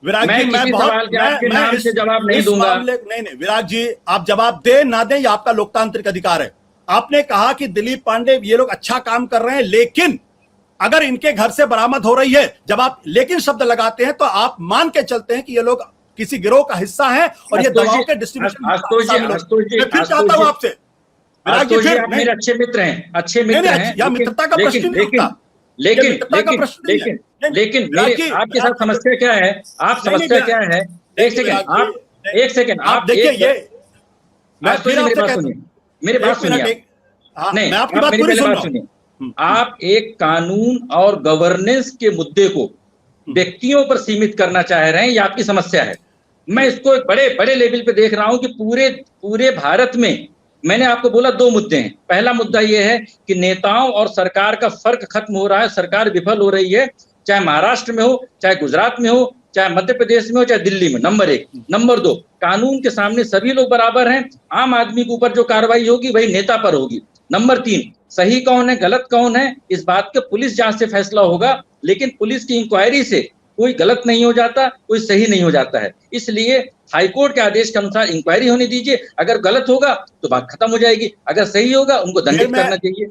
मैं आपके नाम से जवाब नहीं दूंगा। नहीं विराग जी, आप जवाब दे ना दें, ये आपका लोकतांत्रिक अधिकार है। आपने कहा कि दिलीप पांडे ये लोग अच्छा काम कर रहे हैं, लेकिन अगर इनके घर से बरामद हो रही है, जब आप लेकिन शब्द लगाते हैं तो आप मान के चलते हैं कि ये लोग किसी गिरोह का हिस्सा है और ये दवाओं के डिस्ट्रीब्यूशन। फिर चाहता हूं आपसे, विराग जी आप मेरे अच्छे मित्र हैं, अच्छे मित्र हैं, या मित्रता का प्रश्न नहीं उठता। लेकिन आपके साथ समस्या क्या है? आप समस्या क्या है? एक सेकंड आप देखिए, ये मेरी बात सुनिए। नहीं, मैं आपकी बात पूरी सुन रहा हूं। आप एक कानून और गवर्नेंस के मुद्दे को व्यक्तियों पर सीमित करना चाह रहे हैं, ये आपकी समस्या है। मैं इसको एक बड़े बड़े लेवल पे देख रहा हूं कि पूरे भारत में मैंने आपको बोला 2 मुद्दे हैं। पहला मुद्दा यह है कि नेताओं और सरकार का फर्क खत्म हो रहा है, सरकार विफल हो रही है, चाहे महाराष्ट्र में हो, चाहे गुजरात में हो, चाहे मध्य प्रदेश में हो, चाहे दिल्ली में। नंबर 1। नंबर 2, कानून के सामने सभी लोग बराबर हैं, आम आदमी के ऊपर जो कार्रवाई होगी वही नेता पर होगी। नंबर 3, सही कौन है गलत कौन है इस बात का पुलिस जांच से फैसला होगा, लेकिन पुलिस की इंक्वायरी से कोई गलत नहीं हो जाता, कोई सही नहीं हो जाता है। इसलिए हाईकोर्ट के आदेश के अनुसार इंक्वायरी होने दीजिए। अगर गलत होगा तो बात खत्म हो जाएगी, अगर सही होगा उनको दंडित करना चाहिए।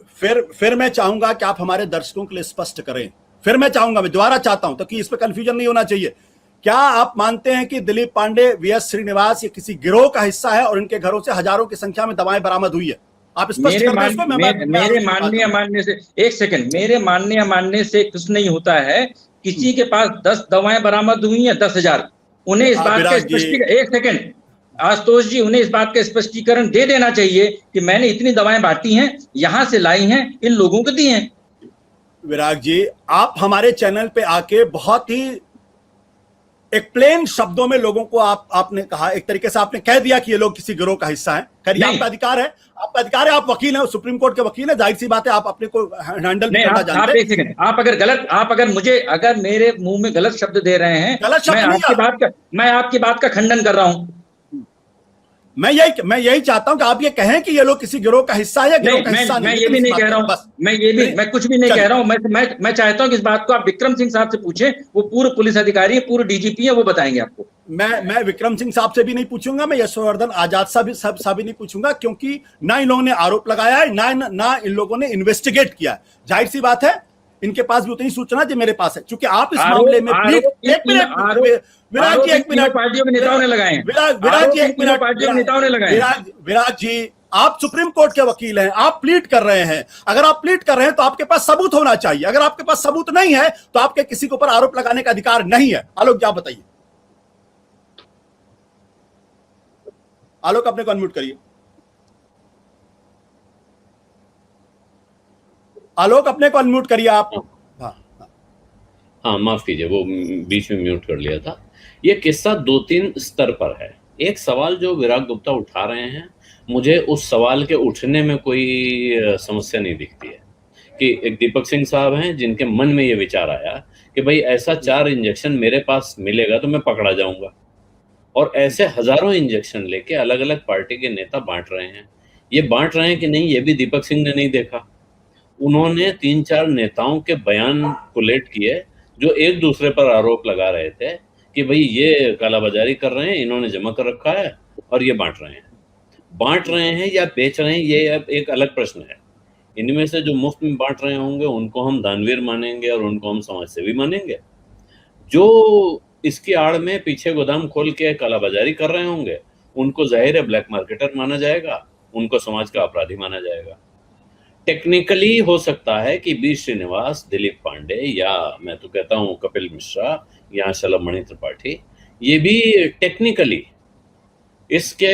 फिर मैं चाहूंगा कि आप हमारे दर्शकों के लिए स्पष्ट करें। फिर मैं चाहूंगा, मैं दोबारा चाहता हूं ताकि इस पर कंफ्यूजन नहीं होना चाहिए। क्या आप मानते हैं कि दिलीप पांडे, वीएस श्रीनिवास ये किसी गिरोह का हिस्सा है और इनके घरों से हजारों की संख्या में दवाएं बरामद हुई है? आप स्पष्ट कर दें इसको। मेरे मानने या मानने से, एक सेकंड, मेरे मानने या मानने से कुछ नहीं होता है। किसी के पास 10 दवाएं बरामद हुई हैं, 10,000, उन्हें इस बात का स्पष्टीकरण, एक सेकंड आशुतोष जी, उन्हें इस बात का स्पष्टीकरण दे देना चाहिए कि मैंने इतनी दवाएं बांटी हैं, यहां से लाई हैं, इन लोगों को दी हैं। विराग जी, आप हमारे चैनल पे आके बहुत ही एक प्लेन शब्दों में लोगों को आपने कहा, एक तरीके से आपने कह दिया कि ये लोग किसी गिरोह का हिस्सा है। खैर आपका अधिकार है, आपका अधिकार है, आप वकील हैं, सुप्रीम कोर्ट के वकील हैं, जाहिर सी बात है आप अपने को हैंडल नहीं करना जानते हैं। अगर मेरे मुंह में गलत शब्द दे रहे हैं, मैं आपकी बात का खंडन कर रहा हूं। मैं यही चाहता हूं कि आप ये कहें कि ये लोग किसी गिरोह का हिस्सा है या गिरोह का हिस्सा नहीं। मैं ये भी नहीं कह रहा हूं, मैं कुछ भी नहीं कह रहा हूं। मैं चाहता हूं कि इस बात को आप विक्रम सिंह साहब से पूछें, वो पूर्व पुलिस अधिकारी है, पूर्व डीजीपी है, वो बताएंगे आपको। मैं विक्रम सिंह साहब से भी नहीं पूछूंगा, मैं यशवर्धन आजाद साहब भी नहीं पूछूंगा, क्योंकि ना इन लोगों ने आरोप लगाया है, ना इन लोगों ने इन्वेस्टिगेट किया। जाहिर सी बात है इनके पास भी उतनी सूचना जो मेरे पास है, क्योंकि आप इस मामले में विराग जी 1 मिनट पार्टियों के नेताओं ने लगाए हैं। विराग जी 1 मिनट पार्टियों के नेताओं ने लगाए। विराग जी, आप सुप्रीम कोर्ट के वकील हैं, आप प्लीड कर रहे हैं। अगर आप प्लीड कर रहे हैं तो आपके पास सबूत होना चाहिए। अगर आपके पास सबूत नहीं है तो आपके किसी के ऊपर आरोप लगाने का अधिकार नहीं है। आलोक जी आप बताइए। आलोक अपने को अनम्यूट करिए। आलोक अपने को अनम्यूट करिए आप। हाँ माफ कीजिए, वो बीच में म्यूट कर लिया था। ये किस्सा 2-3 स्तर पर है। एक सवाल जो विराग गुप्ता उठा रहे हैं, मुझे उस सवाल के उठने में कोई समस्या नहीं दिखती है कि एक दीपक सिंह साहब हैं जिनके मन में ये विचार आया कि भाई ऐसा 4 इंजेक्शन मेरे पास मिलेगा तो मैं पकड़ा जाऊंगा, और ऐसे हजारों इंजेक्शन लेके अलग अलग पार्टी के नेता बांट रहे हैं। ये बांट रहे हैं कि नहीं, ये भी दीपक सिंह ने नहीं देखा। उन्होंने 3-4 नेताओं के बयान कोलेट किए जो एक दूसरे पर आरोप लगा रहे थे कि भाई ये कालाबाजारी कर रहे हैं, इन्होंने जमा कर रखा है और ये बांट रहे हैं या बेच रहे हैं, ये अब एक अलग प्रश्न है। इनमें से जो मुफ्त में बांट रहे होंगे उनको हम दानवीर मानेंगे और उनको हम समाज सेवी मानेंगे। जो इसकी आड़ में पीछे गोदाम खोल के कालाबाजारी कर रहे होंगे उनको जाहिर है ब्लैक मार्केटर माना जाएगा, उनको समाज का अपराधी माना जाएगा। टेक्निकली हो सकता है कि बी श्रीनिवास, दिलीप पांडे, या मैं तो कहता हूं कपिल मिश्रा या शलभमणि त्रिपाठी, ये भी टेक्निकली इसके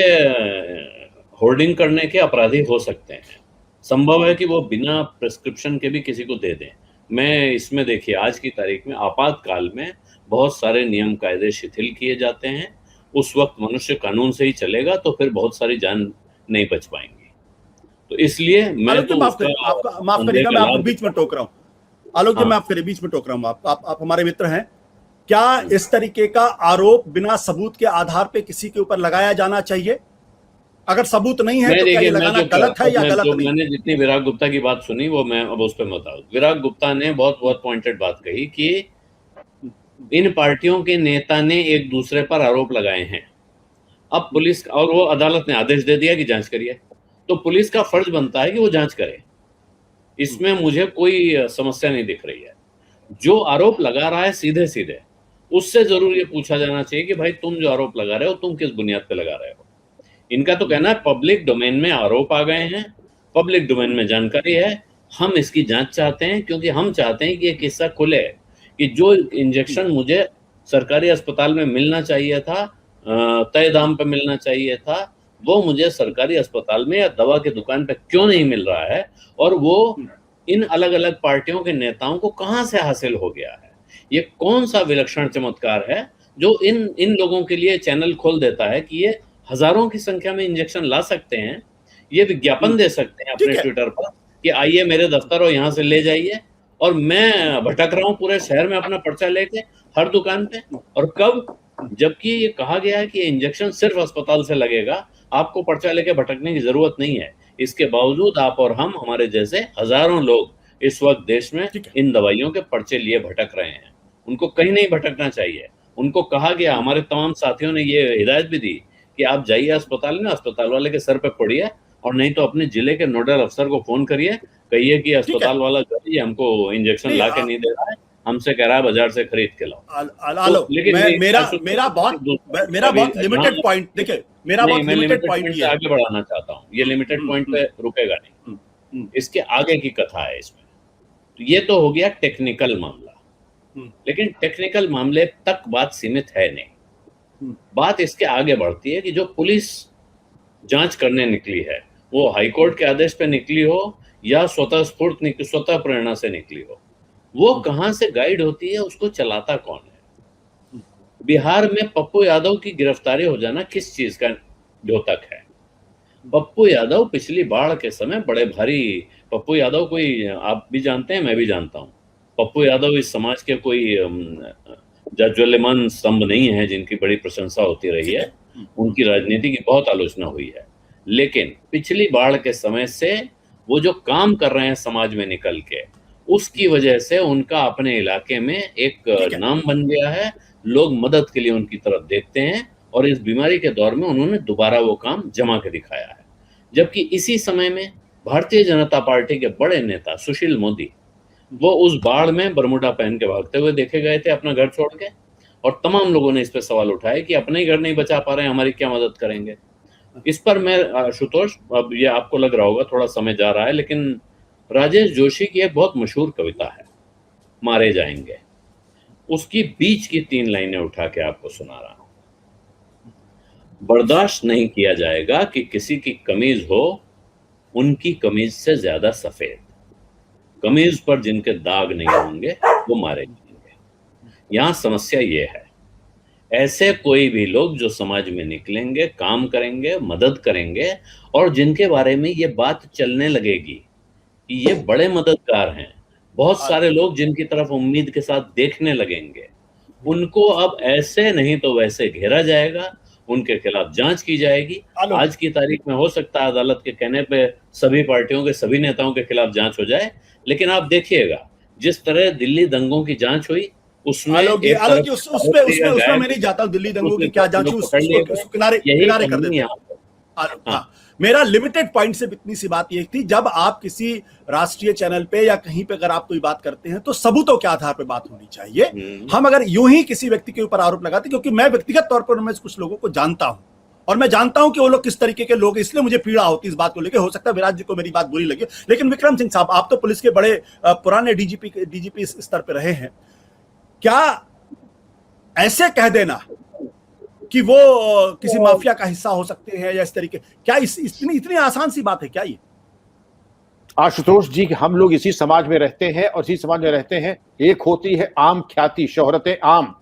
होर्डिंग करने के अपराधी हो सकते हैं। संभव है कि वो बिना प्रिस्क्रिप्शन के भी किसी को दे दें। मैं इसमें देखिए आज की तारीख में आपातकाल में बहुत सारे नियम कायदे शिथिल किए जाते हैं। उस वक्त मनुष्य कानून से ही चलेगा तो फिर बहुत सारी जान नहीं बच पाएंगी। तो इसलिए मैं तो माफ करिएगा, मैं आपको बीच में टोक रहा हूँ। आलोक जी, मैं आपके बीच में टोक रहा हूँ। आप हमारे मित्र हैं। क्या इस तरीके का आरोप बिना सबूत के आधार पे किसी के ऊपर लगाया जाना चाहिए? अगर सबूत नहीं है तो क्या ये लगाना गलत है या गलत नहीं? मैंने जितनी विराग गुप्ता की बात सुनी वो मैं अब उस पर बताऊं। विराग गुप्ता ने बहुत पॉइंटेड बात कही कि इन पार्टियों के नेता ने एक दूसरे पर आरोप लगाए हैं। अब पुलिस और वो अदालत ने आदेश दे दिया कि जांच करिए, तो पुलिस का फर्ज बनता है कि वो जांच करे। इसमें मुझे कोई समस्या नहीं दिख रही है। जो आरोप लगा रहा है सीधे सीधे उससे जरूर ये पूछा जाना चाहिए कि भाई तुम जो आरोप लगा रहे हो तुम किस बुनियाद पे लगा रहे हो। इनका तो कहना है पब्लिक डोमेन में आरोप आ गए हैं, पब्लिक डोमेन में जानकारी है, हम इसकी जांच चाहते हैं क्योंकि हम चाहते हैं कि ये किस्सा खुले कि जो इंजेक्शन मुझे सरकारी अस्पताल में मिलना चाहिए था, तय दाम पे मिलना चाहिए था, वो मुझे सरकारी अस्पताल में या दवा की दुकान पे क्यों नहीं मिल रहा है, और वो इन अलग अलग पार्टियों के नेताओं को कहां से हासिल हो गया है। ये कौन सा विलक्षण चमत्कार है जो इन लोगों के लिए चैनल खोल देता है कि ये हजारों की संख्या में इंजेक्शन ला सकते हैं, ये विज्ञापन दे सकते हैं अपने ट्विटर पर कि आइए मेरे दफ्तर और यहाँ से ले जाइए, और मैं भटक रहा हूँ पूरे शहर में अपना पर्चा लेके हर दुकान पे। और कब? जबकि ये कहा गया है कि इंजेक्शन सिर्फ अस्पताल से लगेगा, आपको पर्चा लेके भटकने की जरूरत नहीं है। इसके बावजूद आप और हम, हमारे जैसे हजारों लोग इस वक्त देश में इन दवाइयों के पर्चे लिए भटक रहे हैं। उनको कहीं नहीं भटकना चाहिए। उनको कहा गया, हमारे तमाम साथियों ने ये हिदायत भी दी कि आप जाइए अस्पताल में, अस्पताल वाले के सर पे पड़िए, और नहीं तो अपने जिले के नोडल अफसर को फोन करिए, कहिए कि अस्पताल वाला जो है हमको इंजेक्शन ला के नहीं दे रहा है, हमसे कह रहा है बाजार से खरीद के लाओ। लेकिन मेरा बहुत लिमिटेड पॉइंट, देखिए मेरा बहुत लिमिटेड पॉइंट ये आगे बढ़ाना चाहता हूँ। ये लिमिटेड पॉइंट पे रुकेगा नहीं, इसके आगे की कथा है इसमें। तो ये तो हो गया टेक्निकल मामला, लेकिन टेक्निकल मामले तक बात सीमित है नहीं। बात इसके आगे बढ़ती है कि जो पुलिस जांच करने निकली है वो हाईकोर्ट के आदेश पे निकली हो या स्वतः प्रेरणा से निकली हो, वो कहां से गाइड होती है, उसको चलाता कौन है। बिहार में पप्पू यादव की गिरफ्तारी हो जाना किस चीज का द्योतक है? पप्पू यादव पिछली बाढ़ के समय बड़े भारी, पप्पू यादव कोई आप भी जानते हैं, मैं भी जानता हूं, पप्पू यादव इस समाज के कोई ज्वल्यमान स्तंभ नहीं है जिनकी बड़ी प्रशंसा होती रही है। उनकी राजनीति की बहुत आलोचना हुई है, लेकिन पिछली बाढ़ के समय से वो जो काम कर रहे हैं समाज में निकल के, उसकी वजह से उनका अपने इलाके में एक नाम बन गया है। लोग मदद के लिए उनकी तरफ देखते हैं, और इस बीमारी के दौर में उन्होंने दोबारा वो काम जमा के दिखाया है। जबकि इसी समय में भारतीय जनता पार्टी के बड़े नेता सुशील मोदी, वो उस बाढ़ में बरमूडा पहन के भागते हुए देखे गए थे अपना घर छोड़ के, और तमाम लोगों ने इस पे सवाल उठाए कि अपने ही घर नहीं बचा पा रहे हैं, हमारी क्या मदद करेंगे। इस पर मैं आशुतोष, अब ये आपको लग रहा होगा थोड़ा समय जा रहा है, लेकिन राजेश जोशी की एक बहुत मशहूर कविता है, मारे जाएंगे, उसकी बीच की 3 लाइनें उठा के आपको सुना रहा हूं। बर्दाश्त नहीं किया जाएगा कि किसी की कमीज हो उनकी कमीज से ज्यादा सफेद, कमीज पर जिनके दाग नहीं होंगे वो मारे जाएंगे। यहां समस्या ये है, ऐसे कोई भी लोग जो समाज में निकलेंगे, काम करेंगे, मदद करेंगे, और जिनके बारे में ये बात चलने लगेगी कि ये बड़े मददगार हैं, बहुत सारे लोग जिनकी तरफ उम्मीद के साथ देखने लगेंगे, उनको अब ऐसे नहीं तो वैसे घेरा जाएगा, उनके खिलाफ जांच की जाएगी। आज की तारीख में हो सकता है अदालत के कहने पे सभी पार्टियों के सभी नेताओं के खिलाफ जांच हो जाए, लेकिन आप देखिएगा जिस तरह दिल्ली दंगों की जांच हुई उसमें उसमें मैं नहीं जाता हूं, दिल्ली दंगों की क्या जांच हुई उसको किनारे कर देते। मेरा लिमिटेड पॉइंट से इतनी सी बात ये थी, जब आप किसी राष्ट्रीय चैनल पे या कहीं पे अगर आप कोई बात करते हैं तो सबूतों के आधार पे बात होनी चाहिए। हम अगर यूं ही किसी व्यक्ति के ऊपर आरोप लगाते, क्योंकि मैं व्यक्तिगत तौर पर उनमें कुछ लोगों को जानता हूं और मैं जानता हूं कि वो लोग किस तरीके के लोग, इसलिए मुझे पीड़ा होती है इस बात को लेकर। हो सकता है विराज जी को मेरी बात बुरी लगी, लेकिन विक्रम सिंह साहब, आप तो पुलिस के बड़े पुराने डीजीपी स्तर पर रहे हैं, क्या ऐसे कह देना कि वो किसी माफिया का हिस्सा हो सकते हैं या इस तरीके, क्या इतनी आसान सी बात है क्या ये? आशुतोष जी कि हम लोग इसी समाज में रहते हैं और इसी समाज में रहते हैं। एक होती है आम ख्याति, शोहरत आम,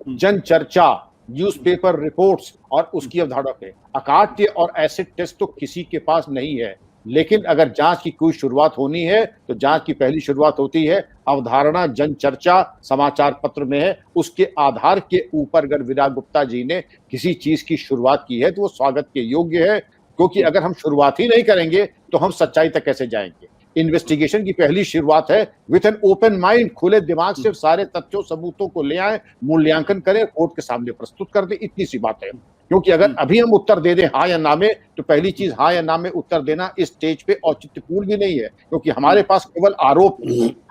जन चर्चा, न्यूज़पेपर रिपोर्ट्स और उसकी अवधारणा पे अकाट्य और एसिड टेस्ट तो किसी के पास नहीं है। लेकिन अगर जांच की कोई शुरुआत होनी है तो जांच की पहली शुरुआत होती है अवधारणा, जन चर्चा, समाचार पत्र में है। उसके आधार के ऊपर अगर विराग गुप्ता जी ने किसी चीज की शुरुआत की है तो वो स्वागत के योग्य है, क्योंकि अगर हम शुरुआत ही नहीं करेंगे तो हम सच्चाई तक कैसे जाएंगे। इन्वेस्टिगेशन की पहली शुरुआत है विथ एन ओपन माइंड, खुले दिमाग से सारे तथ्यों सबूतों को ले आए, मूल्यांकन करें, कोर्ट के सामने प्रस्तुत कर दें, इतनी सी बात है। क्योंकि अगर अभी हम उत्तर दे दें हाँ या ना में, तो पहली चीज हाँ या ना में उत्तर देना इस स्टेज पे औचित्यपूर्ण भी नहीं है, क्योंकि हमारे पास केवल आरोप,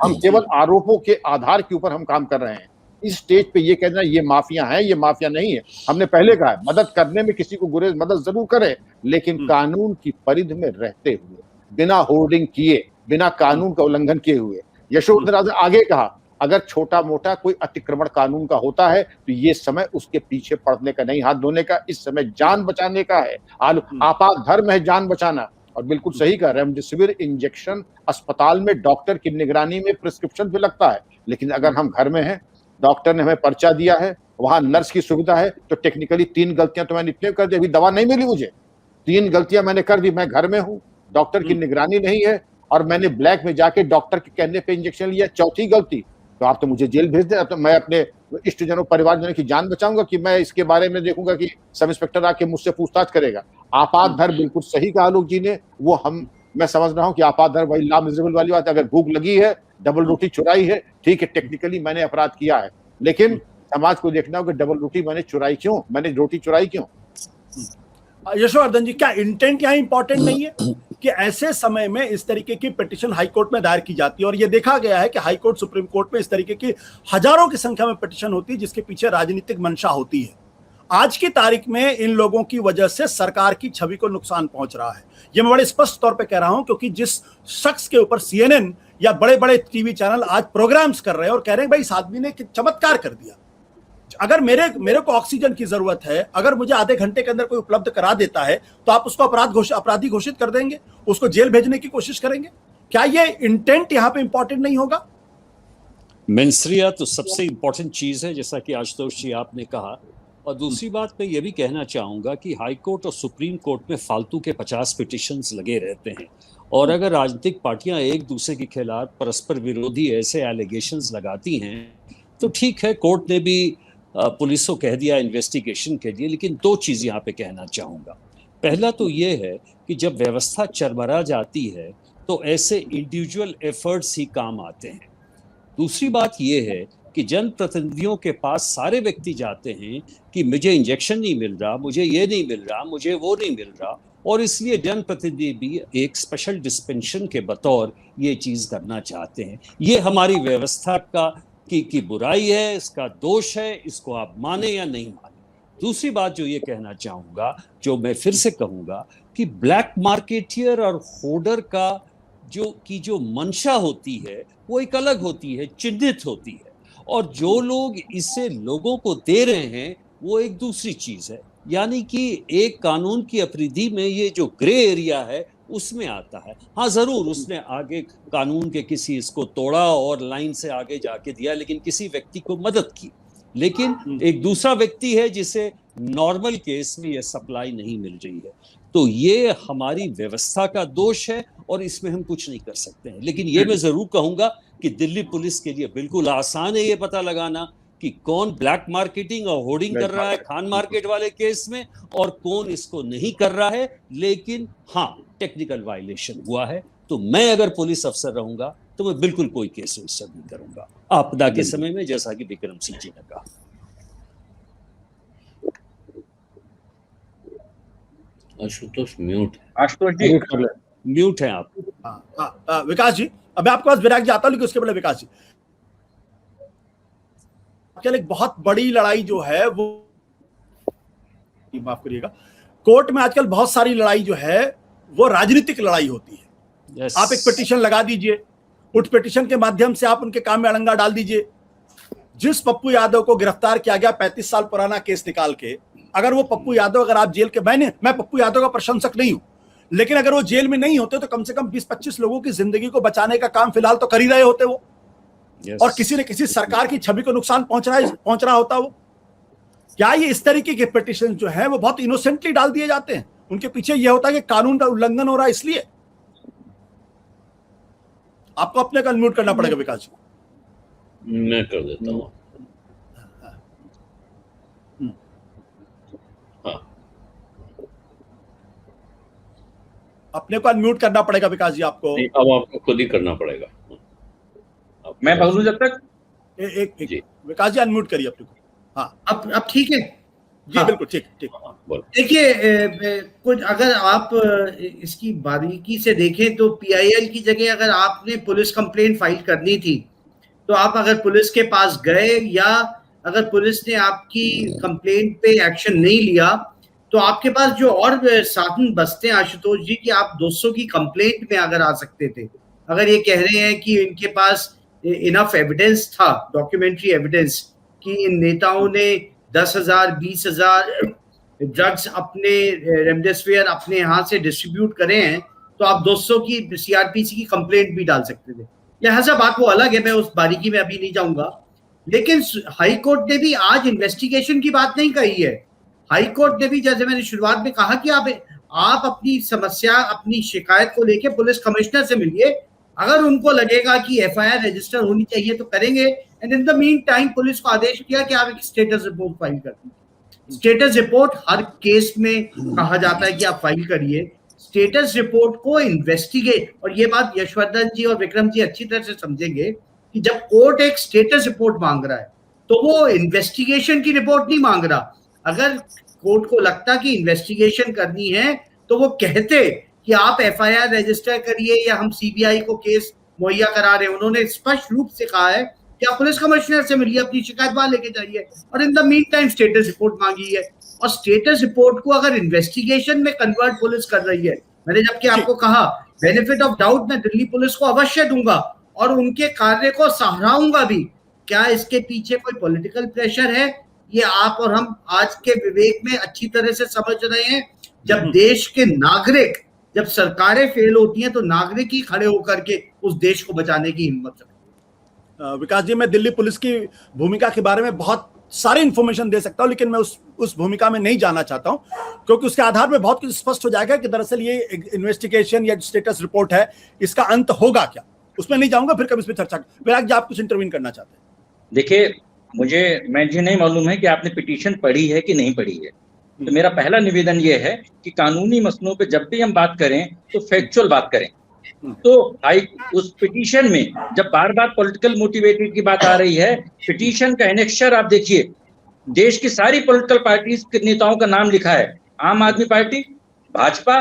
हम केवल आरोपों के आधार के ऊपर हम काम कर रहे हैं। इस स्टेज पे ये कहना ये माफिया है, ये माफिया नहीं है। हमने पहले कहा है मदद करने में किसी को गुरेज मदद जरूर करें, लेकिन कानून की परिधि में रहते हुए, बिना होर्डिंग किए, बिना कानून का उल्लंघन किए हुए। यशोधरा ने आगे कहा अगर छोटा मोटा कोई अतिक्रमण कानून का होता है तो ये समय उसके पीछे पड़ने का नहीं, हाथ धोने का, इस समय जान बचाने का है। आपात धर्म है जान बचाना। और बिल्कुल सही कहा, रेमडेसिविर इंजेक्शन अस्पताल में डॉक्टर की निगरानी में प्रिस्क्रिप्शन पे लगता है, लेकिन अगर हम घर में हैं, डॉक्टर ने हमें पर्चा दिया है, वहां नर्स की सुविधा है, तो टेक्निकली 3 गलतियां तो मैंने इतने कर दी, अभी दवा नहीं मिली मुझे, 3 गलतियां मैंने कर दी। मैं घर में हूं, डॉक्टर की निगरानी नहीं है और मैंने ब्लैक में जाके डॉक्टर के कहने पे इंजेक्शन लिया, चौथी गलती, तो आप तो मुझे जेल भेज दें। तो मैं अपने इष्टजनों, परिवारजनों की जान बचाऊंगा कि मैं इसके बारे में देखूंगा कि सब इंस्पेक्टर आके मुझसे पूछताछ करेगा। आपात धर्म, बिल्कुल सही कहा आलोक जी ने, वो मैं समझ रहा हूं कि आपात धर्म वही ला मिजरेबल वाली बात है। अगर भूख लगी है, डबल रोटी चुराई है, ठीक है, टेक्निकली मैंने अपराध किया है, लेकिन समाज को देखना होगा डबल रोटी मैंने चुराई क्यों, मैंने रोटी चुराई क्यों। यशोवर्धन जी, क्या इंटेंट यहाँ इंपॉर्टेंट नहीं है कि ऐसे समय में इस तरीके की पिटीशन हाईकोर्ट में दायर की जाती है? और ये देखा गया है कि हाईकोर्ट, सुप्रीम कोर्ट में इस तरीके की हजारों की संख्या में पिटीशन होती है जिसके पीछे राजनीतिक मंशा होती है। आज की तारीख में इन लोगों की वजह से सरकार की छवि को नुकसान पहुंच रहा है। ये मैं बड़े स्पष्ट तौर पे कह रहा हूं, क्योंकि जिस शख्स के ऊपर CNN या बड़े बड़े टीवी चैनल आज प्रोग्राम्स कर रहे हैं और कह रहे हैं भाई इस आदमी ने चमत्कार कर दिया, अगर मेरे को ऑक्सीजन की जरूरत है, अगर मुझे आधे घंटे के अंदर कोई उपलब्ध करा देता है, तो आप उसको अपराधी घोषित कर देंगे, उसको जेल भेजने की कोशिश करेंगे? क्या ये इंटेंट यहाँ पे इंपॉर्टेंट नहीं होगा? मेंसरिया तो सबसे इंपॉर्टेंट चीज है, जैसा कि आशुतोष जी आपने कहा। और दूसरी बात मैं ये भी कहना चाहूंगा कि हाई कोर्ट और सुप्रीम कोर्ट में फालतू के 50 पिटिशंस लगे रहते हैं, और अगर राजनीतिक पार्टियां एक दूसरे के खिलाफ परस्पर विरोधी ऐसे एलिगेशंस लगाती हैं तो ठीक है, कोर्ट ने भी पुलिस को कह दिया इन्वेस्टिगेशन के लिए। लेकिन 2 चीज़ यहाँ पे कहना चाहूँगा। पहला तो ये है कि जब व्यवस्था चरमरा जाती है तो ऐसे इंडिविजुअल एफर्ट्स ही काम आते हैं। दूसरी बात ये है कि जनप्रतिनिधियों के पास सारे व्यक्ति जाते हैं कि मुझे इंजेक्शन नहीं मिल रहा, मुझे ये नहीं मिल रहा, मुझे वो नहीं मिल रहा, और इसलिए जनप्रतिनिधि भी एक स्पेशल डिस्पेंशन के बतौर ये चीज़ करना चाहते हैं। ये हमारी व्यवस्था की बुराई है, इसका दोष है, इसको आप माने या नहीं माने। दूसरी बात जो ये कहना चाहूँगा, जो मैं फिर से कहूँगा, कि ब्लैक मार्केटियर और होर्डर का जो मंशा होती है वो एक अलग होती है, चिन्हित होती है, और जो लोग इसे लोगों को दे रहे हैं वो एक दूसरी चीज़ है। यानी कि एक कानून की अपरिधि में ये जो ग्रे एरिया है उसमें आता है। हाँ, जरूर उसने आगे कानून के किसी इसको तोड़ा और लाइन से आगे जाके दिया, लेकिन किसी व्यक्ति को मदद की। लेकिन एक दूसरा व्यक्ति है जिसे नॉर्मल केस में ये सप्लाई नहीं मिल रही है, तो ये हमारी व्यवस्था का दोष है और इसमें हम कुछ नहीं कर सकते हैं। लेकिन ये मैं जरूर कहूंगा कि दिल्ली पुलिस के लिए बिल्कुल आसान है ये पता लगाना कि कौन ब्लैक मार्केटिंग और होर्डिंग कर रहा है खान मार्केट वाले केस में और कौन इसको नहीं कर रहा है। लेकिन हाँ, टेक्निकल वायलेशन हुआ है, तो मैं अगर पुलिस अफसर रहूंगा तो मैं बिल्कुल कोई केस रजिस्टर नहीं करूंगा आपदा के समय में, जैसा कि विक्रम सिंह जी ने कहा। आशुतोष म्यूट है। आशुतोष जी म्यूट है आप। विकास जी, अब आपके पास विराग जी आता हूं, लेकिन उसके पहले विकास जी, एक बहुत बड़ी लड़ाई जो है वो, माफ करिएगा, कोर्ट में आजकल बहुत सारी लड़ाई जो है वो राजनीतिक लड़ाई होती है। yes. आप एक पिटीशन लगा दीजिए, उस पिटीशन के माध्यम से आप उनके काम में अड़ंगा डाल दीजिए। जिस पप्पू यादव को गिरफ्तार किया गया 35 साल पुराना केस निकाल के, अगर वो पप्पू यादव, अगर आप जेल के, मैं पप्पू यादव का प्रशंसक नहीं हूं, लेकिन अगर वो जेल में नहीं होते तो कम से कम 20-25 लोगों की जिंदगी को बचाने का काम फिलहाल तो कर ही रहे होते वो। और किसी न किसी सरकार की छवि को नुकसान पहुंच रहा होता वो। क्या ये इस तरीके के पिटीशन जो है वो बहुत इनोसेंटली डाल दिए जाते हैं? उनके पीछे यह होता है कि कानून का उल्लंघन हो रहा है इसलिए। आपको अपने को अनम्यूट करना पड़ेगा विकास जी। मैं कर देता हूँ। अपने को अनम्यूट करना पड़ेगा विकास जी आपको। नहीं, अब आपको खुद ही करना पड़ेगा। मैं बोलूं जब तक? एक विकास जी अनम्यूट करिए अपने को। हाँ अब ठीक है जी। हाँ, बिल्कुल ठीक। देखिए, कुछ अगर आप इसकी बारीकी से देखें तो पीआईएल की जगह अगर आपने पुलिस कंप्लेंट फाइल करनी थी तो आप अगर पुलिस के पास गए या अगर पुलिस ने आपकी कंप्लेंट पे एक्शन नहीं लिया तो आपके पास जो और साधन बचते हैं आशुतोष जी कि आप 200 की कंप्लेंट में अगर आ सकते थे। अगर ये कह रहे हैं कि इनके पास इनफ एविडेंस था, डॉक्यूमेंट्री एविडेंस, कि इन नेताओं ने 10,000 20,000 ड्रग्स अपने रेमडेसिविर अपने यहाँ से डिस्ट्रीब्यूट करे हैं, तो आप 200 की सीआरपीसी की कंप्लेंट भी डाल सकते थे। लिहाजा बात वो अलग है, मैं उस बारीकी में अभी नहीं जाऊंगा। लेकिन हाई कोर्ट ने भी आज इन्वेस्टिगेशन की बात नहीं कही है। हाई कोर्ट ने भी, जैसे मैंने शुरुआत में कहा, कि आप अपनी समस्या, अपनी शिकायत को लेके पुलिस कमिश्नर से मिलिए। अगर उनको लगेगा कि एफआईआर रजिस्टर होनी चाहिए तो करेंगे। And in the mean time police को आदेश किया कि आप एक स्टेटस रिपोर्ट फाइल कर दीजिए। स्टेटस रिपोर्ट हर केस में कहा जाता है कि आप फाइल करिए। स्टेटस रिपोर्ट को इन्वेस्टिगेट, और ये बात यशवर्धन जी और विक्रम जी अच्छी तरह से समझेंगे कि जब कोर्ट एक स्टेटस रिपोर्ट मांग रहा है तो वो इन्वेस्टिगेशन की रिपोर्ट नहीं मांग रहा। अगर कोर्ट को लगता कि इन्वेस्टिगेशन करनी है तो वो कहते कि आप एफआईआर रजिस्टर करिए या हम सीबीआई को केस मुहैया करा रहे हैं। उन्होंने स्पष्ट रूप से कहा है कि आप पुलिस कमिश्नर से मिलिए, अपनी शिकायत वहां लेके जाइए, और in the mean time status report मांगी है। और स्टेटस रिपोर्ट को अगर इन्वेस्टिगेशन में कन्वर्ट पुलिस कर रही है, मैंने जबकि आपको कहा बेनिफिट ऑफ डाउट मैं दिल्ली पुलिस को अवश्य दूंगा और उनके कार्य को सराहूंगा भी। क्या इसके पीछे कोई पॉलिटिकल प्रेशर है? ये आप और हम आज के विवेक में अच्छी तरह से समझ रहे हैं। जब देश के नागरिक, जब सरकारें फेल होती हैं तो नागरिक ही खड़े होकर के उस देश को बचाने की हिम्मत रखते हैं। विकास जी, मैं दिल्ली पुलिस की भूमिका के बारे में बहुत सारी इंफॉर्मेशन दे सकता हूं, लेकिन मैं उस भूमिका में नहीं जाना चाहता हूं, क्योंकि उसके आधार में बहुत कुछ स्पष्ट हो जाएगा कि दरअसल ये इन्वेस्टिगेशन या स्टेटस रिपोर्ट है, इसका अंत होगा क्या। उसमें नहीं जाऊंगा, फिर कभी इस पर चर्चा। विराग जी, आप कुछ इंटरवीन करना चाहते हैं? देखिए, मुझे नहीं मालूम है कि आपने पिटीशन पढ़ी है कि नहीं पढ़ी है। तो मेरा पहला निवेदन ये है कि कानूनी मसलों पे जब भी हम बात करें तो फैक्चुअल बात करें। तो उस पिटीशन में जब बार बार पॉलिटिकल मोटिवेटेड की बात आ रही है, पिटीशन का एनेक्शर आप देखिए, देश की सारी पॉलिटिकल पार्टीज के नेताओं का नाम लिखा है। आम आदमी पार्टी, भाजपा,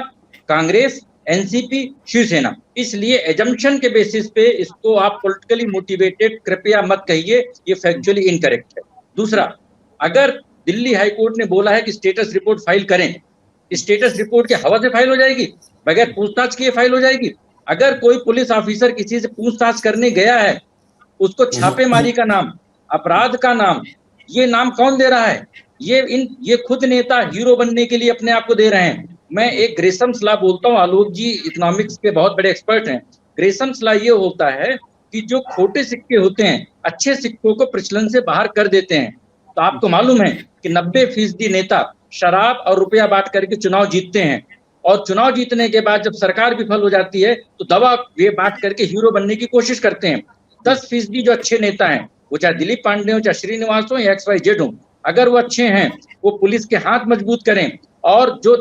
कांग्रेस, एनसीपी, शिवसेना। इसलिए एजम्पशन के बेसिस पे इसको आप पॉलिटिकली मोटिवेटेड कृपया मत कहिए, ये फैक्चुअली इनकरेक्ट है। दूसरा, अगर दिल्ली हाई कोर्ट ने बोला है कि स्टेटस रिपोर्ट फाइल करें, स्टेटस रिपोर्ट के हवा से फाइल हो जाएगी, बगैर पूछताछ किए फाइल हो जाएगी। अगर कोई पुलिस ऑफिसर किसी से पूछताछ करने गया है, उसको छापेमारी का नाम, अपराध का नाम, ये नाम कौन दे रहा है? ये खुद नेता हीरो बनने के लिए अपने आप को दे रहे हैं। मैं एक ग्रेसम्स लॉ बोलता हूँ, आलोक जी इकोनॉमिक्स के बहुत बड़े एक्सपर्ट हैं। ग्रेसम्स लॉ ये होता है कि जो खोटे सिक्के होते हैं अच्छे सिक्कों को प्रचलन से बाहर कर देते हैं। तो आपको मालूम है कि 90% नेता शराब और रुपया बांट करके चुनाव जीतते हैं, और चुनाव जीतने के बाद जब सरकार विफल हो जाती है तो दवा ये बांट करके हीरो बनने की कोशिश करते हैं। 10% जो अच्छे नेता हैं, वो चाहे दिलीप पांडे हो, चाहे श्रीनिवास हो या XYZ हो, अगर वो अच्छे हैं, वो पुलिस के हाथ मजबूत करें। और जो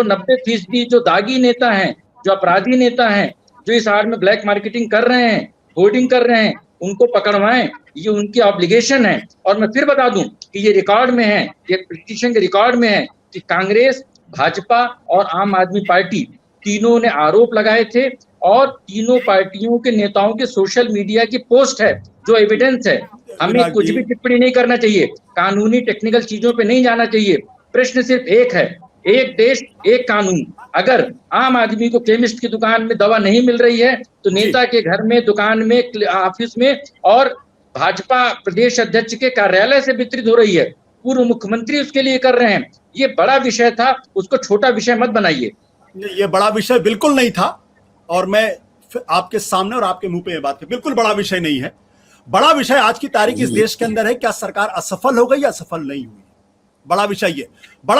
90% जो दागी नेता हैं, जो अपराधी नेता हैं, जो इस आड़ में ब्लैक मार्केटिंग कर रहे हैं, होर्डिंग कर रहे हैं, उनको पकड़वाएं, ये उनकी ऑब्लिगेशन है। और मैं फिर बता दूं कि ये रिकॉर्ड में है, ये पिटीशन के रिकॉर्ड में है कि कांग्रेस, भाजपा और आम आदमी पार्टी तीनों ने आरोप लगाए थे, और तीनों पार्टियों के नेताओं के सोशल मीडिया की पोस्ट है जो एविडेंस है। हमें कुछ भी टिप्पणी नहीं करना चाहिए, कानूनी टेक्निकल चीजों पे नहीं जाना चाहिए। प्रश्न सिर्फ एक है, एक देश एक कानून। अगर आम आदमी को केमिस्ट की दुकान में दवा नहीं मिल रही है तो नेता के घर में, दुकान में, ऑफिस में और भाजपा प्रदेश अध्यक्ष के कार्यालय से वितरित हो रही है, पूर्व मुख्यमंत्री उसके लिए कर रहे हैं। ये बड़ा विषय था, उसको छोटा विषय मत बनाइए। ये बड़ा विषय बिल्कुल नहीं था, और मैं आपके सामने और आपके मुंह पे ये बात है, बिल्कुल बड़ा विषय नहीं है। बड़ा विषय आज की तारीख इस देश के अंदर है, क्या सरकार असफल हो गई या सफल नहीं हुई। बड़ा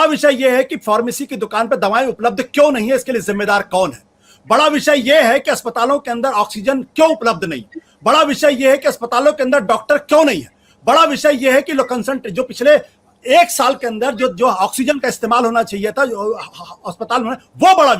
विषय ये है कि फार्मेसी की दुकान पर दवाएं उपलब्ध क्यों नहीं है, इसके लिए जिम्मेदार कौन है। बड़ा विषय यह है कि अस्पतालों के अंदर ऑक्सीजन क्यों उपलब्ध नहीं। बड़ा विषय यह है कि अस्पतालों के अंदर डॉक्टर क्यों नहीं है। बड़ा विषय यह है कि जो पिछले 1 साल के अंदर जो ऑक्सीजन का इस्तेमाल होना चाहिए था अस्पताल में, वो बड़ा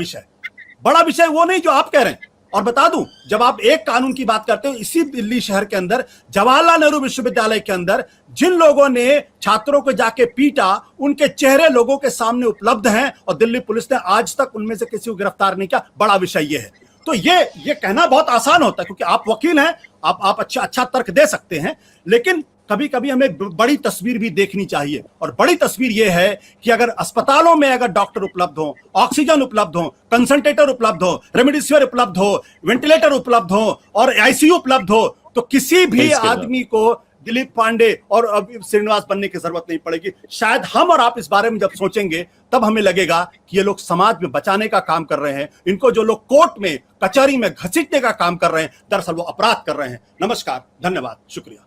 विषय वो नहीं जो आप कह रहे हैं। और बता दूं, जब आप एक कानून की बात करते हो, इसी दिल्ली शहर के अंदर जवाहरलाल नेहरू विश्वविद्यालय के अंदर जिन लोगों ने छात्रों को जाके पीटा, उनके चेहरे लोगों के सामने उपलब्ध हैं और दिल्ली पुलिस ने आज तक उनमें से किसी को गिरफ्तार नहीं किया। बड़ा विषय ये है। तो ये कहना बहुत आसान होता है क्योंकि आप वकील हैं, आप अच्छा तर्क दे सकते हैं, लेकिन कभी कभी हमें बड़ी तस्वीर भी देखनी चाहिए। और बड़ी तस्वीर यह है कि अगर अस्पतालों में अगर डॉक्टर उपलब्ध हो, ऑक्सीजन उपलब्ध हो, कंसंट्रेटर उपलब्ध हो, रेमडेसिविर उपलब्ध हो, वेंटिलेटर उपलब्ध हो और आईसीयू उपलब्ध हो, तो किसी भी आदमी को दिलीप पांडे और श्रीनिवास बनने की जरूरत नहीं पड़ेगी। शायद हम और आप इस बारे में जब सोचेंगे तब हमें लगेगा कि ये लोग समाज में बचाने का काम कर रहे हैं। इनको जो लोग कोर्ट में कचहरी में घसीटने का काम कर रहे हैं, दरअसल वो अपराध कर रहे हैं। नमस्कार, धन्यवाद, शुक्रिया।